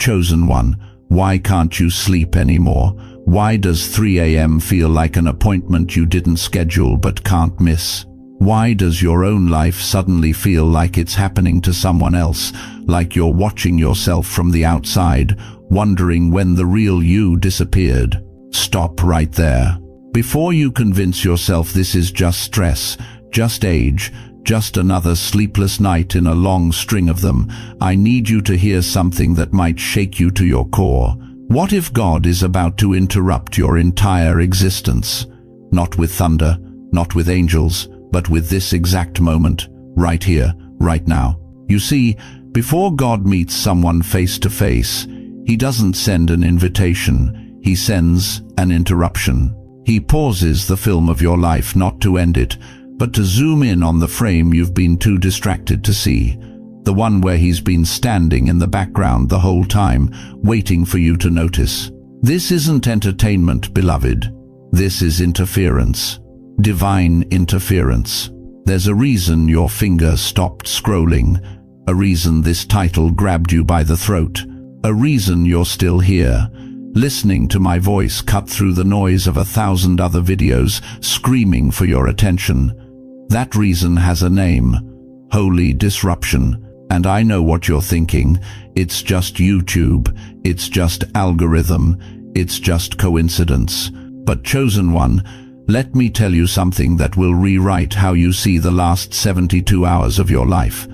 chosen one, why can't you sleep anymore? Why does 3 a.m. feel like an appointment you didn't schedule but can't miss? Why does your own life suddenly feel like it's happening to someone else, like you're watching yourself from the outside, wondering when the real you disappeared? Stop right there. Before you convince yourself this is just stress, just age, just another sleepless night in a long string of them, I need you to hear something that might shake you to your core. What if God is about to interrupt your entire existence? Not with thunder, not with angels, but with this exact moment, right here, right now. You see, before God meets someone face to face, He doesn't send an invitation, He sends an interruption. He pauses the film of your life not to end it, but to zoom in on the frame you've been too distracted to see. The one where He's been standing in the background the whole time, waiting for you to notice. This isn't entertainment, beloved. This is interference. Divine interference. There's a reason your finger stopped scrolling, a reason this title grabbed you by the throat, a reason you're still here, listening to my voice cut through the noise of 1,000 other videos, screaming for your attention. That reason has a name: holy disruption. And I know what you're thinking. It's just YouTube. It's just algorithm. It's just coincidence. But chosen one, let me tell you something that will rewrite how you see the last 72 hours of your life.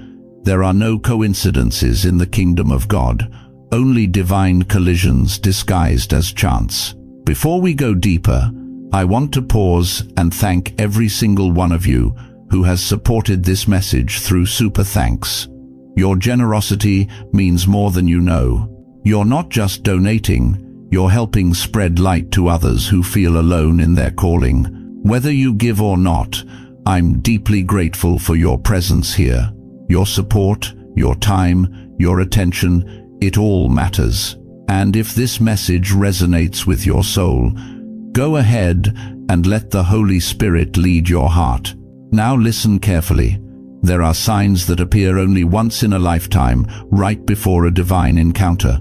There are no coincidences in the kingdom of God, only divine collisions disguised as chance. Before we go deeper, I want to pause and thank every single one of you who has supported this message through super thanks. Your generosity means more than you know. You're not just donating, you're helping spread light to others who feel alone in their calling. Whether you give or not, I'm deeply grateful for your presence here. Your support, your time, your attention, it all matters. And if this message resonates with your soul, go ahead and let the Holy Spirit lead your heart. Now listen carefully. There are signs that appear only once in a lifetime, right before a divine encounter.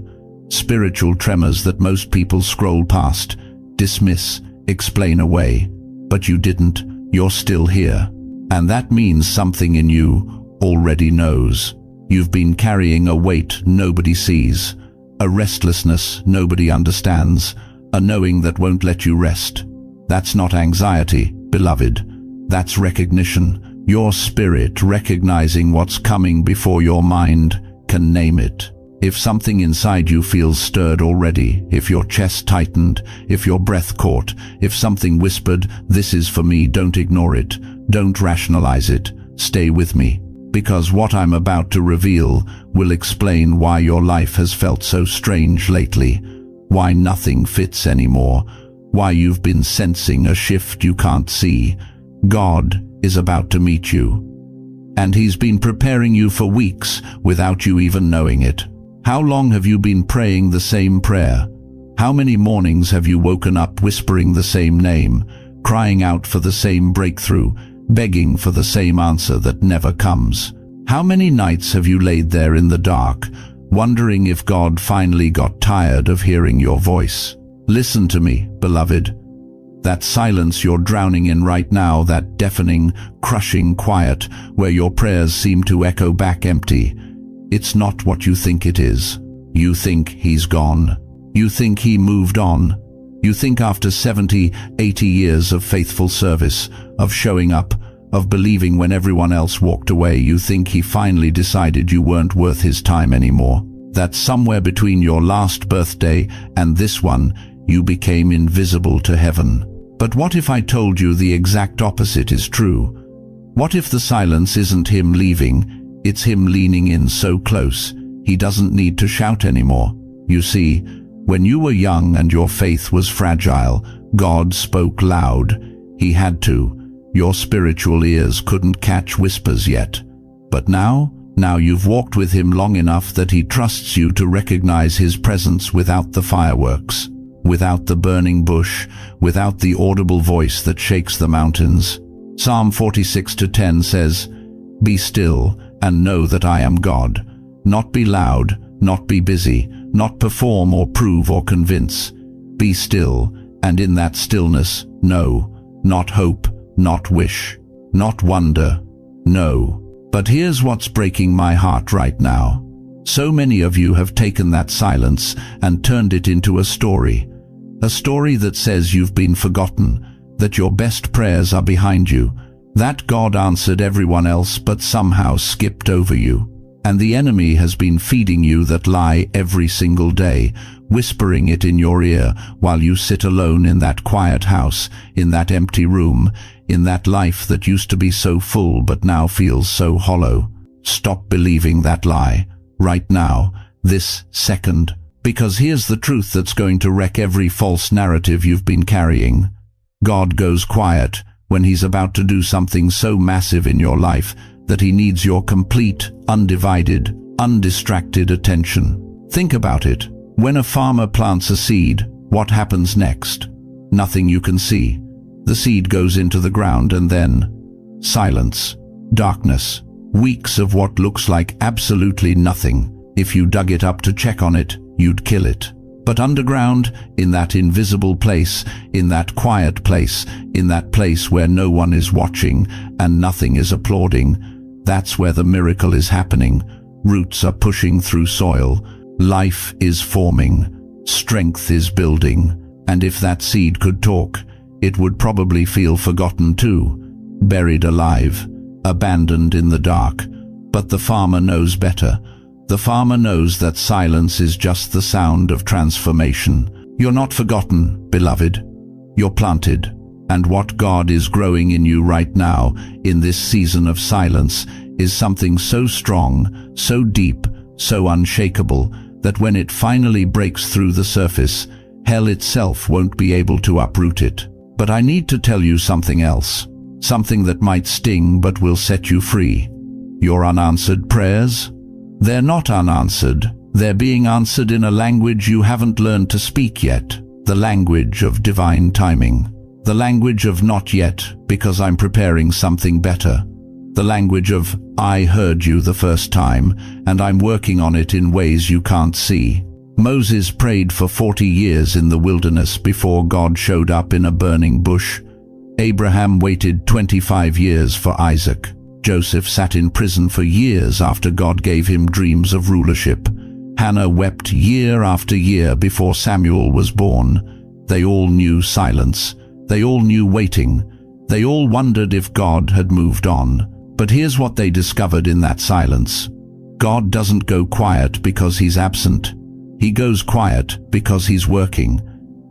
Spiritual tremors that most people scroll past, dismiss, explain away. But you didn't. You're still here. And that means something in you already knows. You've been carrying a weight nobody sees, a restlessness nobody understands, a knowing that won't let you rest. That's not anxiety, beloved. That's recognition. Your spirit recognizing what's coming before your mind can name it. If something inside you feels stirred already, if your chest tightened, if your breath caught, if something whispered, "This is for me," don't ignore it. Don't rationalize it. Stay with me. Because what I'm about to reveal will explain why your life has felt so strange lately, why nothing fits anymore, why you've been sensing a shift you can't see. God is about to meet you. And He's been preparing you for weeks without you even knowing it. How long have you been praying the same prayer? How many mornings have you woken up whispering the same name, crying out for the same breakthrough, begging for the same answer that never comes? How many nights have you laid there in the dark, wondering if God finally got tired of hearing your voice? Listen to me, beloved. That silence you're drowning in right now, that deafening, crushing quiet where your prayers seem to echo back empty, it's not what you think it is. You think He's gone. You think He moved on. You think after 70, 80 years of faithful service, of showing up, of believing when everyone else walked away, you think He finally decided you weren't worth His time anymore. That somewhere between your last birthday and this one, you became invisible to heaven. But what if I told you the exact opposite is true? What if the silence isn't Him leaving, it's Him leaning in so close, He doesn't need to shout anymore? You see, when you were young and your faith was fragile, God spoke loud. He had to. Your spiritual ears couldn't catch whispers yet. But now you've walked with Him long enough that He trusts you to recognize His presence without the fireworks, without the burning bush, without the audible voice that shakes the mountains. Psalm 46:10 says, "Be still and know that I am God." Not be loud, not be busy, not perform or prove or convince. Be still, and in that stillness, know, not hope, not wish, not wonder, know. But here's what's breaking my heart right now. So many of you have taken that silence and turned it into a story that says you've been forgotten, that your best prayers are behind you, that God answered everyone else but somehow skipped over you. And the enemy has been feeding you that lie every single day, whispering it in your ear while you sit alone in that quiet house, in that empty room, in that life that used to be so full but now feels so hollow. Stop believing that lie, right now, this second, because here's the truth that's going to wreck every false narrative you've been carrying. God goes quiet when He's about to do something so massive in your life that He needs your complete, undivided, undistracted attention. Think about it. When a farmer plants a seed, what happens next? Nothing you can see. The seed goes into the ground and then silence, darkness, weeks of what looks like absolutely nothing. If you dug it up to check on it, you'd kill it. But underground, in that invisible place, in that quiet place, in that place where no one is watching and nothing is applauding, that's where the miracle is happening. Roots are pushing through soil, life is forming, strength is building, and if that seed could talk, it would probably feel forgotten too, buried alive, abandoned in the dark. But the farmer knows better. The farmer knows that silence is just the sound of transformation. You're not forgotten, beloved. You're planted. And what God is growing in you right now, in this season of silence, is something so strong, so deep, so unshakable, that when it finally breaks through the surface, hell itself won't be able to uproot it. But I need to tell you something else, something that might sting but will set you free. Your unanswered prayers? They're not unanswered. They're being answered in a language you haven't learned to speak yet, the language of divine timing. The language of not yet, because I'm preparing something better. The language of I heard you the first time, and I'm working on it in ways you can't see. Moses prayed for 40 years in the wilderness before God showed up in a burning bush. Abraham waited 25 years for Isaac. Joseph sat in prison for years after God gave him dreams of rulership. Hannah wept year after year before Samuel was born. They all knew silence. They all knew waiting. They all wondered if God had moved on. But here's what they discovered in that silence. God doesn't go quiet because He's absent. He goes quiet because He's working.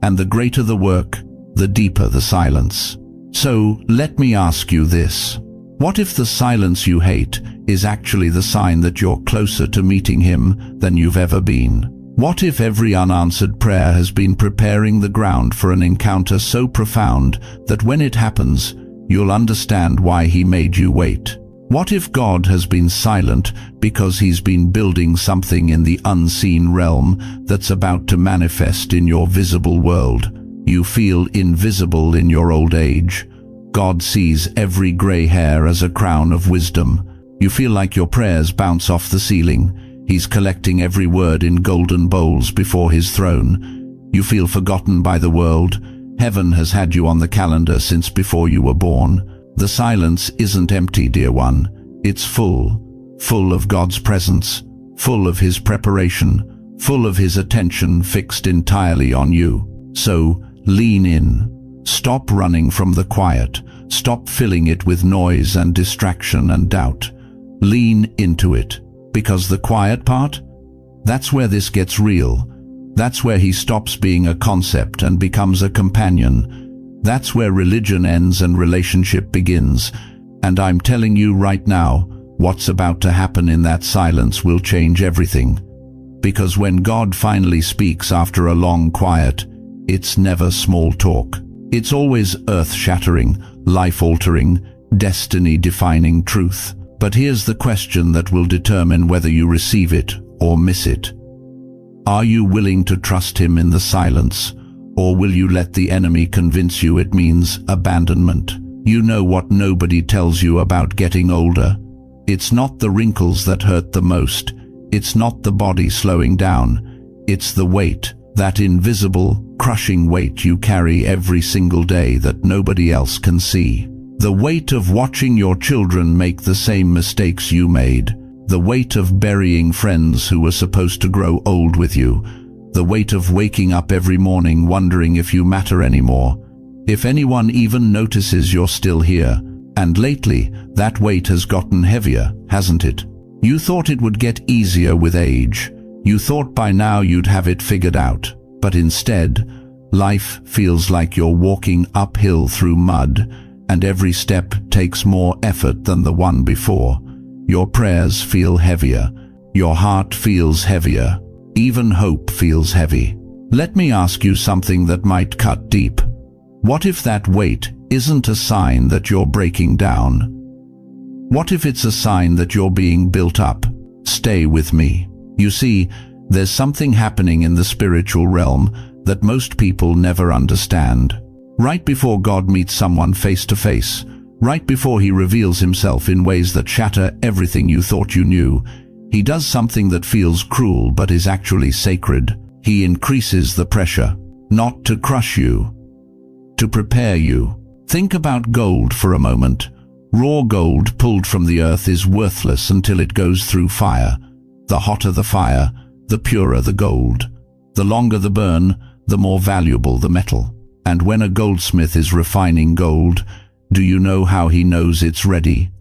And the greater the work, the deeper the silence. So let me ask you this. What if the silence you hate is actually the sign that you're closer to meeting Him than you've ever been? What if every unanswered prayer has been preparing the ground for an encounter so profound that when it happens, you'll understand why He made you wait? What if God has been silent because He's been building something in the unseen realm that's about to manifest in your visible world? You feel invisible in your old age. God sees every gray hair as a crown of wisdom. You feel like your prayers bounce off the ceiling. He's collecting every word in golden bowls before His throne. You feel forgotten by the world. Heaven has had you on the calendar since before you were born. The silence isn't empty, dear one. It's full, full of God's presence, full of His preparation, full of His attention fixed entirely on you. So lean in. Stop running from the quiet. Stop filling it with noise and distraction and doubt. Lean into it. Because the quiet part? That's where this gets real. That's where He stops being a concept and becomes a companion. That's where religion ends and relationship begins. And I'm telling you right now, what's about to happen in that silence will change everything. Because when God finally speaks after a long quiet, it's never small talk. It's always earth-shattering, life-altering, destiny-defining truth. But here's the question that will determine whether you receive it or miss it. Are you willing to trust Him in the silence, or will you let the enemy convince you it means abandonment? You know what nobody tells you about getting older. It's not the wrinkles that hurt the most. It's not the body slowing down. It's the weight, that invisible, crushing weight you carry every single day that nobody else can see. The weight of watching your children make the same mistakes you made. The weight of burying friends who were supposed to grow old with you. The weight of waking up every morning wondering if you matter anymore, if anyone even notices you're still here. And lately, that weight has gotten heavier, hasn't it? You thought it would get easier with age. You thought by now you'd have it figured out. But instead, life feels like you're walking uphill through mud, and every step takes more effort than the one before. Your prayers feel heavier. Your heart feels heavier. Even hope feels heavy. Let me ask you something that might cut deep. What if that weight isn't a sign that you're breaking down? What if it's a sign that you're being built up? Stay with me. You see, there's something happening in the spiritual realm that most people never understand. Right before God meets someone face to face, right before he reveals himself in ways that shatter everything you thought you knew, he does something that feels cruel but is actually sacred. He increases the pressure, not to crush you, to prepare you. Think about gold for a moment. Raw gold pulled from the earth is worthless until it goes through fire. The hotter the fire, the purer the gold. The longer the burn, the more valuable the metal. And when a goldsmith is refining gold, do you know how he knows it's ready?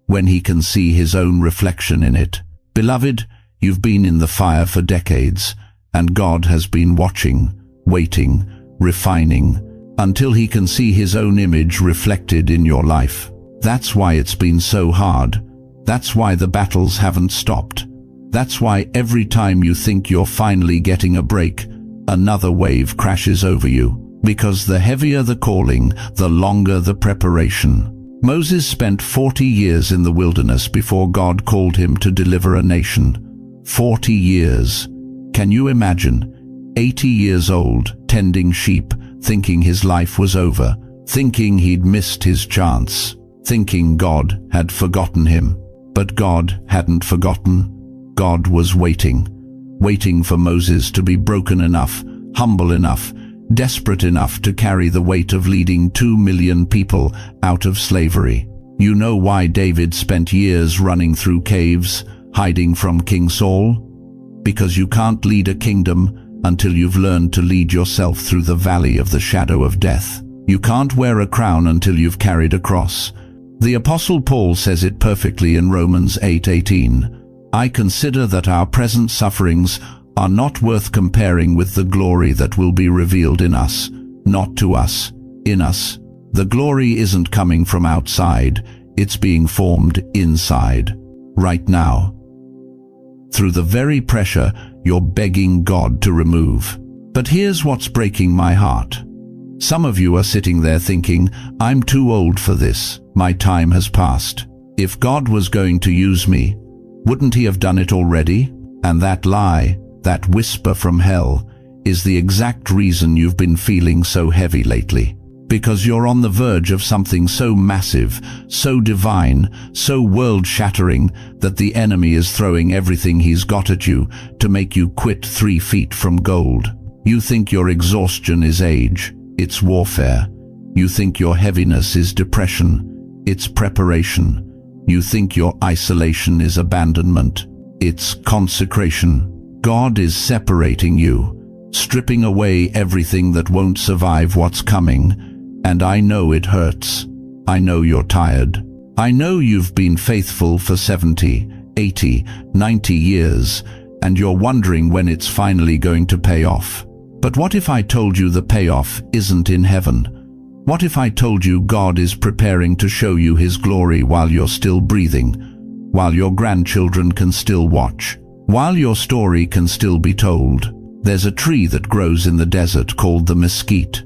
When he can see his own reflection in it. Beloved, you've been in the fire for decades, and God has been watching, waiting, refining, until he can see his own image reflected in your life. That's why it's been so hard. That's why the battles haven't stopped. That's why every time you think you're finally getting a break, another wave crashes over you. Because the heavier the calling, the longer the preparation. Moses spent 40 years in the wilderness before God called him to deliver a nation. 40 years. Can you imagine? 80 years old, tending sheep, thinking his life was over, thinking he'd missed his chance, thinking God had forgotten him. But God hadn't forgotten. God was waiting for Moses to be broken enough, humble enough, desperate enough to carry the weight of leading 2 million people out of slavery. You know why David spent years running through caves, hiding from King Saul? Because you can't lead a kingdom until you've learned to lead yourself through the valley of the shadow of death. You can't wear a crown until you've carried a cross. The Apostle Paul says it perfectly in Romans 8:18. I consider that our present sufferings are not worth comparing with the glory that will be revealed in us, not to us, in us. The glory isn't coming from outside, it's being formed inside, right now. Through the very pressure you're begging God to remove. But here's what's breaking my heart. Some of you are sitting there thinking, I'm too old for this, my time has passed. If God was going to use me, wouldn't he have done it already? And that lie, that whisper from hell, is the exact reason you've been feeling so heavy lately. Because you're on the verge of something so massive, so divine, so world-shattering, that the enemy is throwing everything he's got at you to make you quit 3 feet from gold. You think your exhaustion is age, it's warfare. You think your heaviness is depression, it's preparation. You think your isolation is abandonment, it's consecration. God is separating you, stripping away everything that won't survive what's coming, and I know it hurts. I know you're tired. I know you've been faithful for 70, 80, 90 years, and you're wondering when it's finally going to pay off. But what if I told you the payoff isn't in heaven? What if I told you God is preparing to show you his glory while you're still breathing, while your grandchildren can still watch? While your story can still be told? There's a tree that grows in the desert called the mesquite.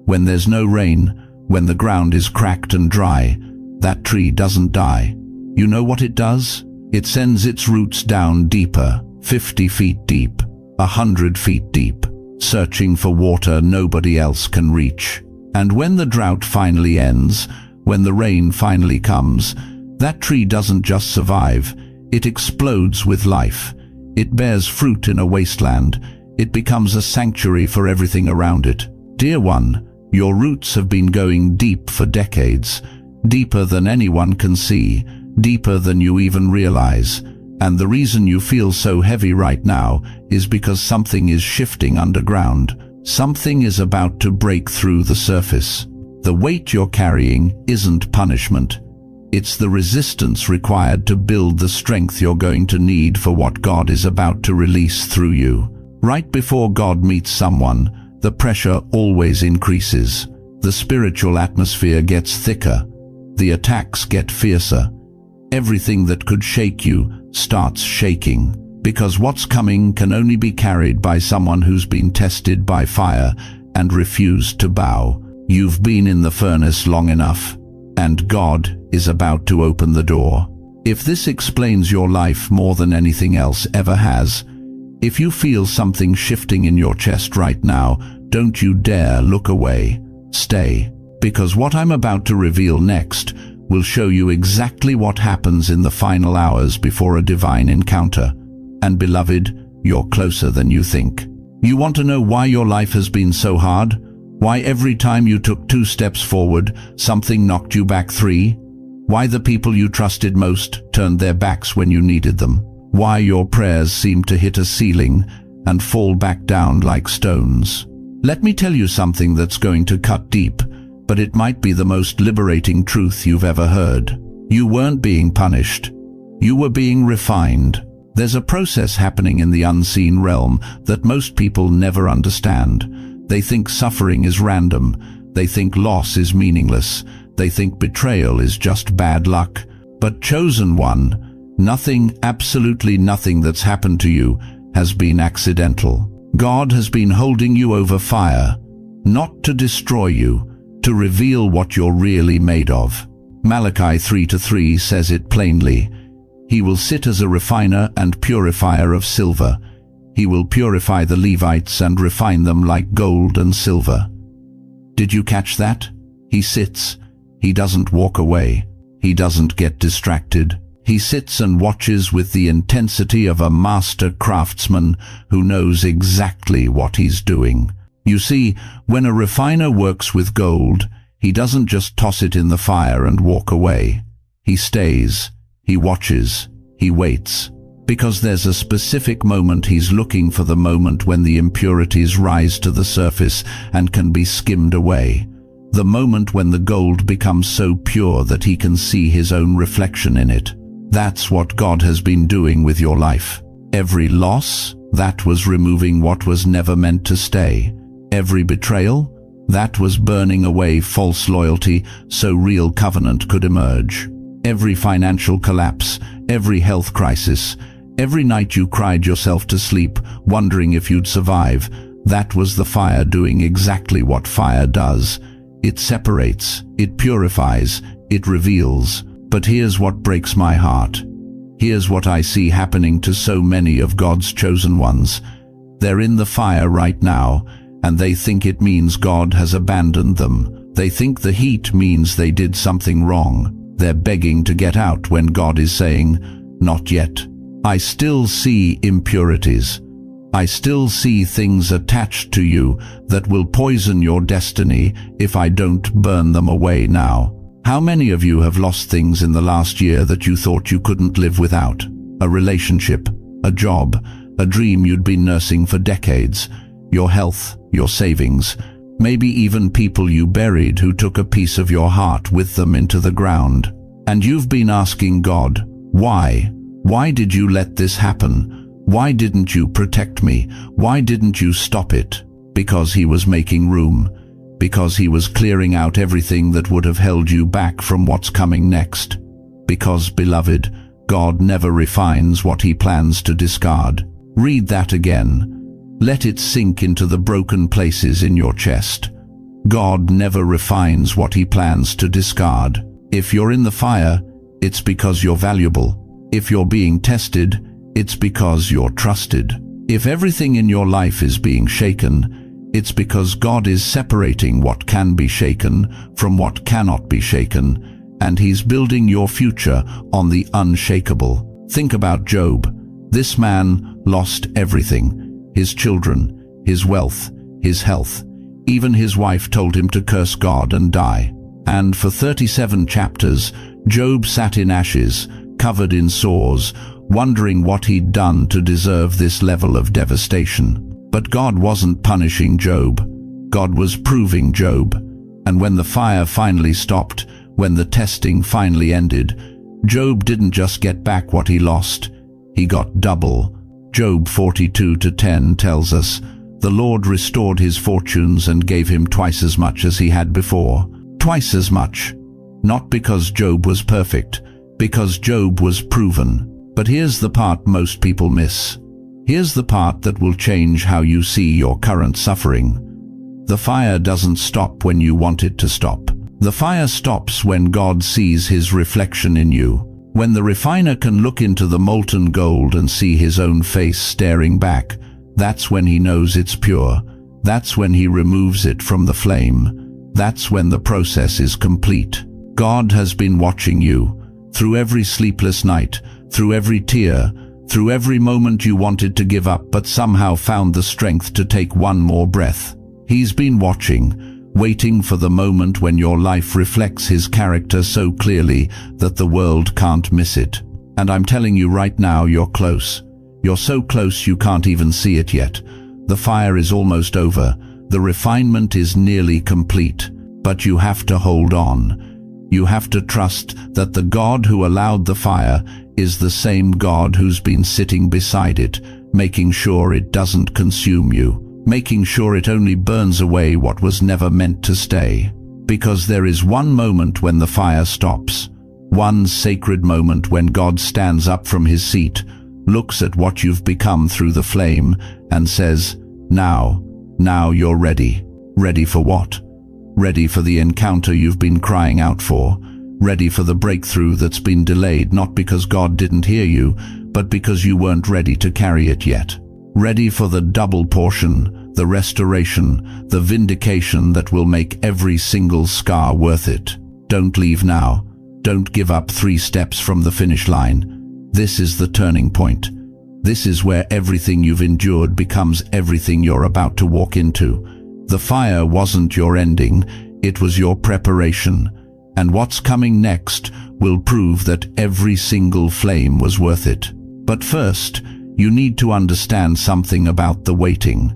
When there's no rain, when the ground is cracked and dry, that tree doesn't die. You know what it does? It sends its roots down deeper, 50 feet deep, 100 feet deep, searching for water nobody else can reach. And when the drought finally ends, when the rain finally comes, that tree doesn't just survive, it explodes with life. It bears fruit in a wasteland. It becomes a sanctuary for everything around it. Dear one, your roots have been going deep for decades, deeper than anyone can see, deeper than you even realize. And the reason you feel so heavy right now is because something is shifting underground. Something is about to break through the surface. The weight you're carrying isn't punishment. It's the resistance required to build the strength you're going to need for what God is about to release through you. Right before God meets someone, the pressure always increases. The spiritual atmosphere gets thicker. The attacks get fiercer. Everything that could shake you starts shaking, because what's coming can only be carried by someone who's been tested by fire and refused to bow. You've been in the furnace long enough, and God is about to open the door. If this explains your life more than anything else ever has, if you feel something shifting in your chest right now, don't you dare look away. Stay, because what I'm about to reveal next will show you exactly what happens in the final hours before a divine encounter. And beloved, you're closer than you think. You want to know why your life has been so hard? Why every time you took 2 steps forward, something knocked you back 3? Why the people you trusted most turned their backs when you needed them? Why your prayers seemed to hit a ceiling and fall back down like stones? Let me tell you something that's going to cut deep, but it might be the most liberating truth you've ever heard. You weren't being punished. You were being refined. There's a process happening in the unseen realm that most people never understand. They think suffering is random. They think loss is meaningless. They think betrayal is just bad luck. But chosen one, nothing, absolutely nothing that's happened to you has been accidental. God has been holding you over fire, not to destroy you, to reveal what you're really made of. Malachi 3:3 says it plainly. He will sit as a refiner and purifier of silver. He will purify the Levites and refine them like gold and silver. Did you catch that? He sits. He doesn't walk away. He doesn't get distracted. He sits and watches with the intensity of a master craftsman who knows exactly what he's doing. You see, when a refiner works with gold, he doesn't just toss it in the fire and walk away. He stays, he watches, he waits. Because there's a specific moment he's looking for, the moment when the impurities rise to the surface and can be skimmed away. The moment when the gold becomes so pure that he can see his own reflection in it. That's what God has been doing with your life. Every loss, that was removing what was never meant to stay. Every betrayal, that was burning away false loyalty so real covenant could emerge. Every financial collapse, every health crisis, every night you cried yourself to sleep, wondering if you'd survive, that was the fire doing exactly what fire does. It separates, it purifies, it reveals. But here's what breaks my heart. Here's what I see happening to so many of God's chosen ones. They're in the fire right now, and they think it means God has abandoned them. They think the heat means they did something wrong. They're begging to get out when God is saying, "Not yet. I still see impurities. I still see things attached to you that will poison your destiny if I don't burn them away now." How many of you have lost things in the last year that you thought you couldn't live without? A relationship, a job, a dream you'd been nursing for decades, your health, your savings, maybe even people you buried who took a piece of your heart with them into the ground. And you've been asking God, why? Why did you let this happen? Why didn't you protect me? Why didn't you stop it? Because he was making room. Because he was clearing out everything that would have held you back from what's coming next. Because, beloved, God never refines what he plans to discard. Read that again. Let it sink into the broken places in your chest. God never refines what he plans to discard. If you're in the fire, it's because you're valuable. If you're being tested, it's because you're trusted. If everything in your life is being shaken, it's because God is separating what can be shaken from what cannot be shaken, and he's building your future on the unshakable. Think about Job. This man lost everything: his children, his wealth, his health. Even his wife told him to curse God and die. And for 37 chapters, Job sat in ashes, covered in sores, wondering what he'd done to deserve this level of devastation. But God wasn't punishing Job. God was proving Job. And when the fire finally stopped, when the testing finally ended, Job didn't just get back what he lost, he got double. Job 42:10 tells us, "The Lord restored his fortunes and gave him twice as much as he had before." Twice as much. Not because Job was perfect, because Job was proven. But here's the part most people miss. Here's the part that will change how you see your current suffering. The fire doesn't stop when you want it to stop. The fire stops when God sees his reflection in you. When the refiner can look into the molten gold and see his own face staring back, that's when he knows it's pure. That's when he removes it from the flame. That's when the process is complete. God has been watching you, through every sleepless night, through every tear, through every moment you wanted to give up but somehow found the strength to take one more breath. He's been watching, waiting for the moment when your life reflects his character so clearly that the world can't miss it. And I'm telling you right now, you're close. You're so close you can't even see it yet. The fire is almost over. The refinement is nearly complete. But you have to hold on. You have to trust that the God who allowed the fire is the same God who's been sitting beside it, making sure it doesn't consume you, making sure it only burns away what was never meant to stay. Because there is one moment when the fire stops, one sacred moment when God stands up from his seat, looks at what you've become through the flame, and says, now you're ready. Ready for what? Ready for the encounter you've been crying out for. Ready for the breakthrough that's been delayed, not because God didn't hear you, but because you weren't ready to carry it yet. Ready for the double portion, the restoration, the vindication that will make every single scar worth it. Don't leave now. Don't give up 3 steps from the finish line. This is the turning point. This is where everything you've endured becomes everything you're about to walk into. The fire wasn't your ending, it was your preparation. And what's coming next will prove that every single flame was worth it. But first, you need to understand something about the waiting.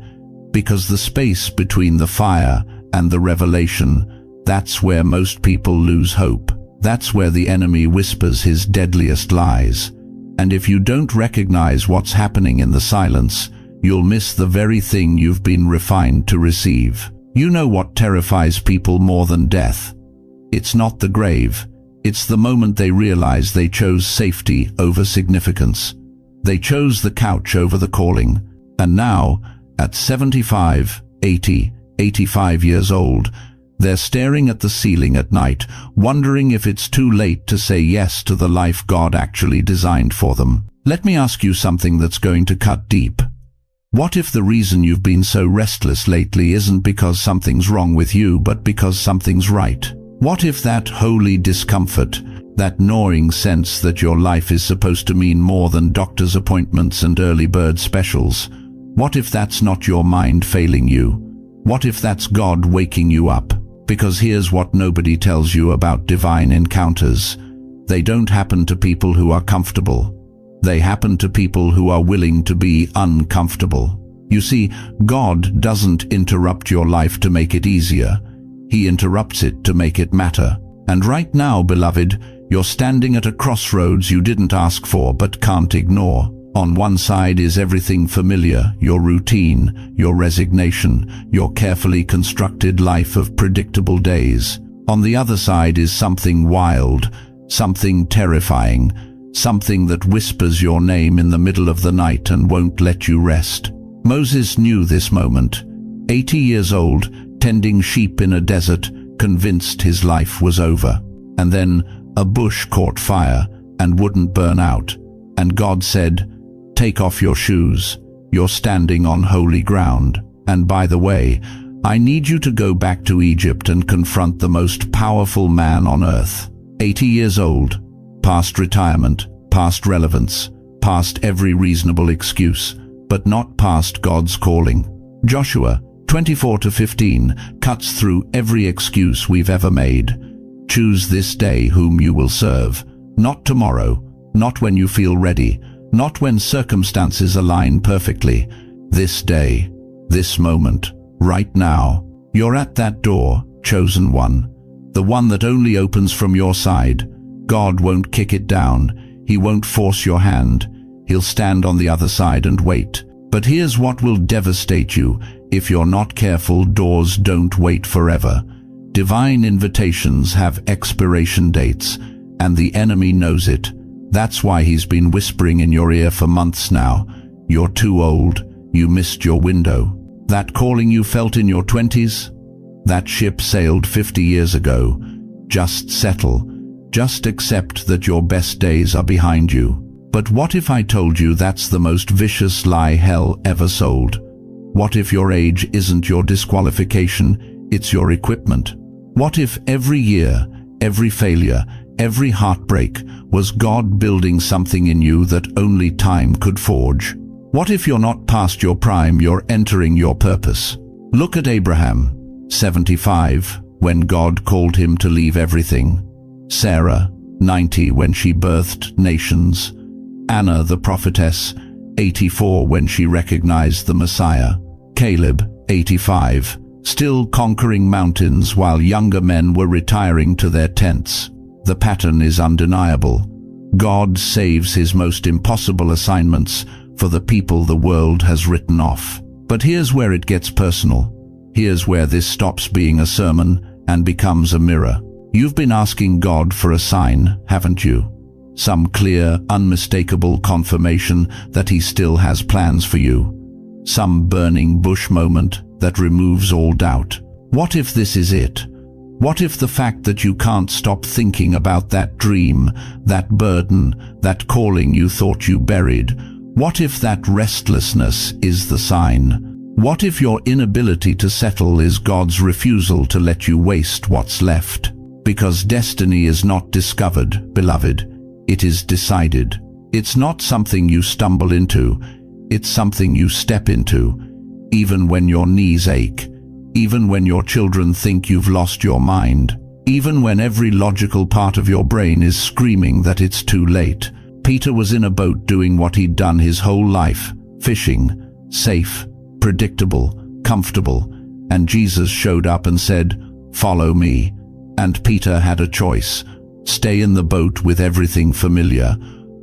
Because the space between the fire and the revelation, that's where most people lose hope. That's where the enemy whispers his deadliest lies. And if you don't recognize what's happening in the silence, you'll miss the very thing you've been refined to receive. You know what terrifies people more than death? It's not the grave. It's the moment they realize they chose safety over significance. They chose the couch over the calling. And now, at 75, 80, 85 years old, they're staring at the ceiling at night, wondering if it's too late to say yes to the life God actually designed for them. Let me ask you something that's going to cut deep. What if the reason you've been so restless lately isn't because something's wrong with you, but because something's right? What if that holy discomfort, that gnawing sense that your life is supposed to mean more than doctor's appointments and early bird specials? What if that's not your mind failing you? What if that's God waking you up? Because here's what nobody tells you about divine encounters. They don't happen to people who are comfortable. They happen to people who are willing to be uncomfortable. You see, God doesn't interrupt your life to make it easier. He interrupts it to make it matter. And right now, beloved, you're standing at a crossroads you didn't ask for but can't ignore. On one side is everything familiar, your routine, your resignation, your carefully constructed life of predictable days. On the other side is something wild, something terrifying, something that whispers your name in the middle of the night and won't let you rest. Moses knew this moment. 80 years old, tending sheep in a desert, convinced his life was over. And then a bush caught fire and wouldn't burn out. And God said, "Take off your shoes. You're standing on holy ground. And by the way, I need you to go back to Egypt and confront the most powerful man on earth." 80 years old, past retirement, past relevance, past every reasonable excuse. but not past God's calling. Joshua 24-15 cuts through every excuse we've ever made. Choose this day whom you will serve. Not tomorrow, not when you feel ready, not when circumstances align perfectly. This day, this moment, right now. You're at that door, chosen one. The one that only opens from your side. God won't kick it down. He won't force your hand. He'll stand on the other side and wait. But here's what will devastate you. If you're not careful, doors don't wait forever. Divine invitations have expiration dates, and the enemy knows it. That's why he's been whispering in your ear for months now. You're too old. You missed your window. That calling you felt in your 20s? That ship sailed 50 years ago. Just settle. Just accept that your best days are behind you. But what if I told you that's the most vicious lie hell ever sold? What if your age isn't your disqualification, it's your equipment? What if every year, every failure, every heartbreak was God building something in you that only time could forge? What if you're not past your prime, you're entering your purpose? Look at Abraham, 75, when God called him to leave everything. Sarah, 90, when she birthed nations. Anna the prophetess, 84, when she recognized the Messiah. Caleb, 85, still conquering mountains while younger men were retiring to their tents. The pattern is undeniable. God saves his most impossible assignments for the people the world has written off. But here's where it gets personal. Here's where this stops being a sermon and becomes a mirror. You've been asking God for a sign, haven't you? Some clear, unmistakable confirmation that he still has plans for you. Some burning bush moment that removes all doubt. What if this is it? What if the fact that you can't stop thinking about that dream, that burden, that calling you thought you buried? What if that restlessness is the sign? What if your inability to settle is God's refusal to let you waste what's left? Because destiny is not discovered, beloved. It is decided. It's not something you stumble into. It's something you step into. Even when your knees ache. Even when your children think you've lost your mind. Even when every logical part of your brain is screaming that it's too late. Peter was in a boat doing what he'd done his whole life. Fishing. Safe. Predictable. Comfortable. And Jesus showed up and said, "Follow me." And Peter had a choice. Stay in the boat with everything familiar,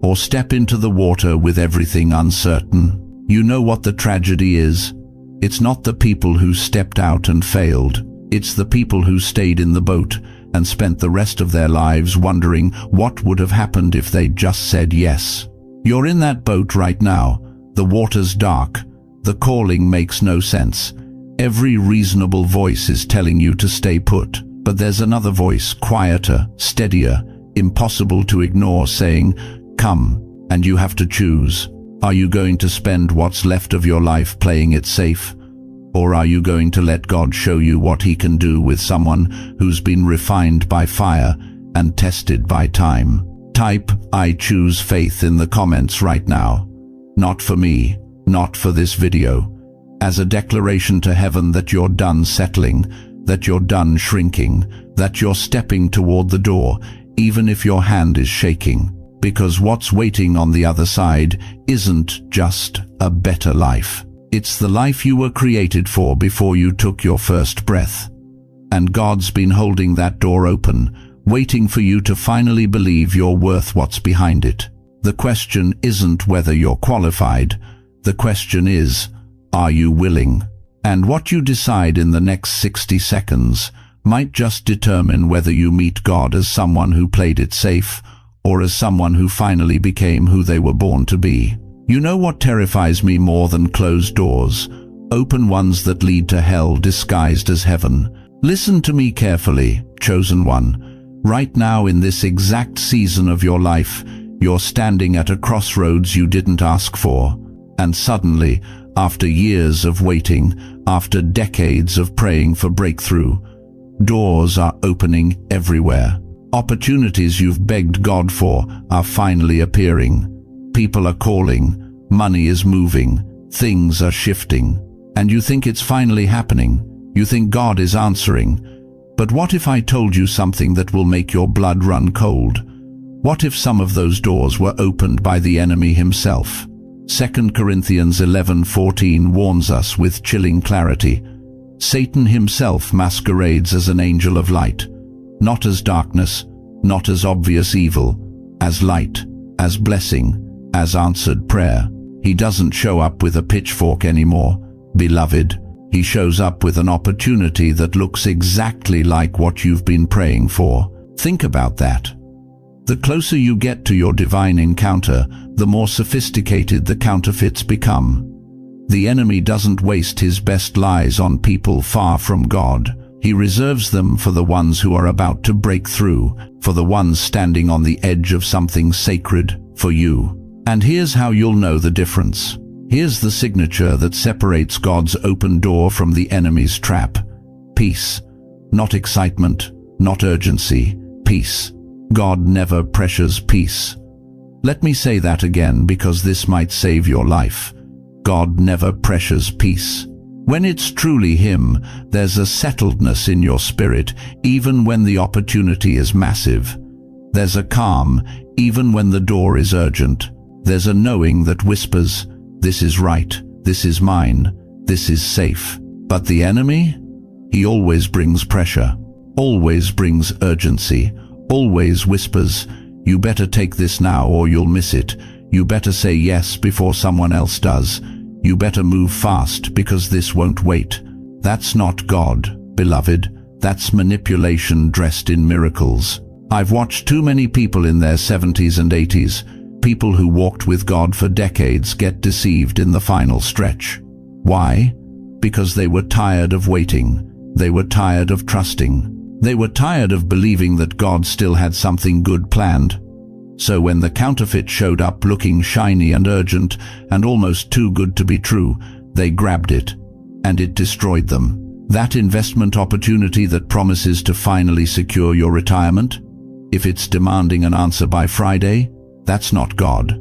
or step into the water with everything uncertain. You know what the tragedy is? It's not the people who stepped out and failed. It's the people who stayed in the boat and spent the rest of their lives wondering what would have happened if they'd just said yes. You're in that boat right now. The water's dark. The calling makes no sense. Every reasonable voice is telling you to stay put. But there's another voice, quieter, steadier, impossible to ignore, saying, "Come," and you have to choose. Are you going to spend what's left of your life playing it safe? Or are you going to let God show you what he can do with someone who's been refined by fire and tested by time? Type, "I choose faith" in the comments right now. Not for me, not for this video. As a declaration to heaven that you're done settling, that you're done shrinking, that you're stepping toward the door, even if your hand is shaking. Because what's waiting on the other side isn't just a better life. It's the life you were created for before you took your first breath. And God's been holding that door open, waiting for you to finally believe you're worth what's behind it. The question isn't whether you're qualified. The question is, are you willing? And what you decide in the next 60 seconds might just determine whether you meet God as someone who played it safe or as someone who finally became who they were born to be. You know what terrifies me more than closed doors? Open ones that lead to hell disguised as heaven. Listen to me carefully, chosen one. Right now, in this exact season of your life, you're standing at a crossroads you didn't ask for. And suddenly, after years of waiting, after decades of praying for breakthrough, doors are opening everywhere. Opportunities you've begged God for are finally appearing. People are calling, money is moving, things are shifting, and you think it's finally happening. You think God is answering. But what if I told you something that will make your blood run cold? What if some of those doors were opened by the enemy himself? 2 Corinthians 11:14 warns us with chilling clarity. Satan himself masquerades as an angel of light, not as darkness, not as obvious evil, as light, as blessing, as answered prayer. He doesn't show up with a pitchfork anymore, beloved. He shows up with an opportunity that looks exactly like what you've been praying for. Think about that. The closer you get to your divine encounter, the more sophisticated the counterfeits become. The enemy doesn't waste his best lies on people far from God. He reserves them for the ones who are about to break through, for the ones standing on the edge of something sacred, for you. And here's how you'll know the difference. Here's the signature that separates God's open door from the enemy's trap. Peace. Not excitement, not urgency. Peace. God never pressures peace. Let me say that again because this might save your life. God never pressures peace. When it's truly Him, there's a settledness in your spirit, even when the opportunity is massive. There's a calm, even when the door is urgent. There's a knowing that whispers, "This is right, this is mine, this is safe." But the enemy? He always brings pressure, always brings urgency, always whispers, "You better take this now or you'll miss it. You better say yes before someone else does. You better move fast because this won't wait." That's not God, beloved. That's manipulation dressed in miracles. I've watched too many people in their 70s and 80s, people who walked with God for decades, get deceived in the final stretch. Why? Because they were tired of waiting. They were tired of trusting. They were tired of believing that God still had something good planned. So when the counterfeit showed up looking shiny and urgent and almost too good to be true, they grabbed it, and it destroyed them. That investment opportunity that promises to finally secure your retirement, if it's demanding an answer by Friday, that's not God.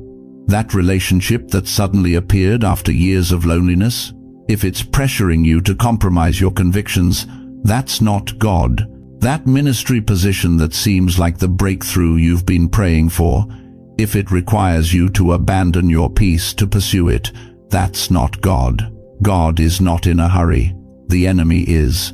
That relationship that suddenly appeared after years of loneliness, if it's pressuring you to compromise your convictions, that's not God. That ministry position that seems like the breakthrough you've been praying for, if it requires you to abandon your peace to pursue it, that's not God. God is not in a hurry. The enemy is.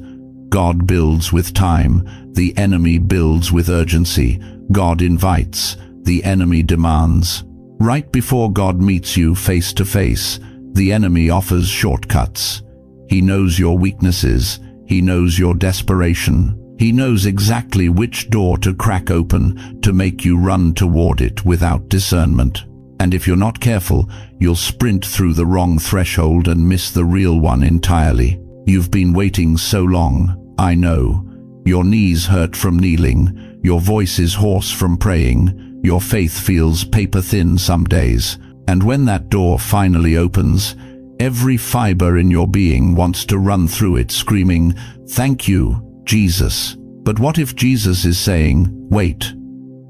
God builds with time. The enemy builds with urgency. God invites. The enemy demands. Right before God meets you face to face, the enemy offers shortcuts. He knows your weaknesses. He knows your desperation. He knows exactly which door to crack open to make you run toward it without discernment. And if you're not careful, you'll sprint through the wrong threshold and miss the real one entirely. You've been waiting so long, I know. Your knees hurt from kneeling. Your voice is hoarse from praying. Your faith feels paper-thin some days. And when that door finally opens, every fiber in your being wants to run through it screaming, "Thank you, Jesus." But what if Jesus is saying, "Wait,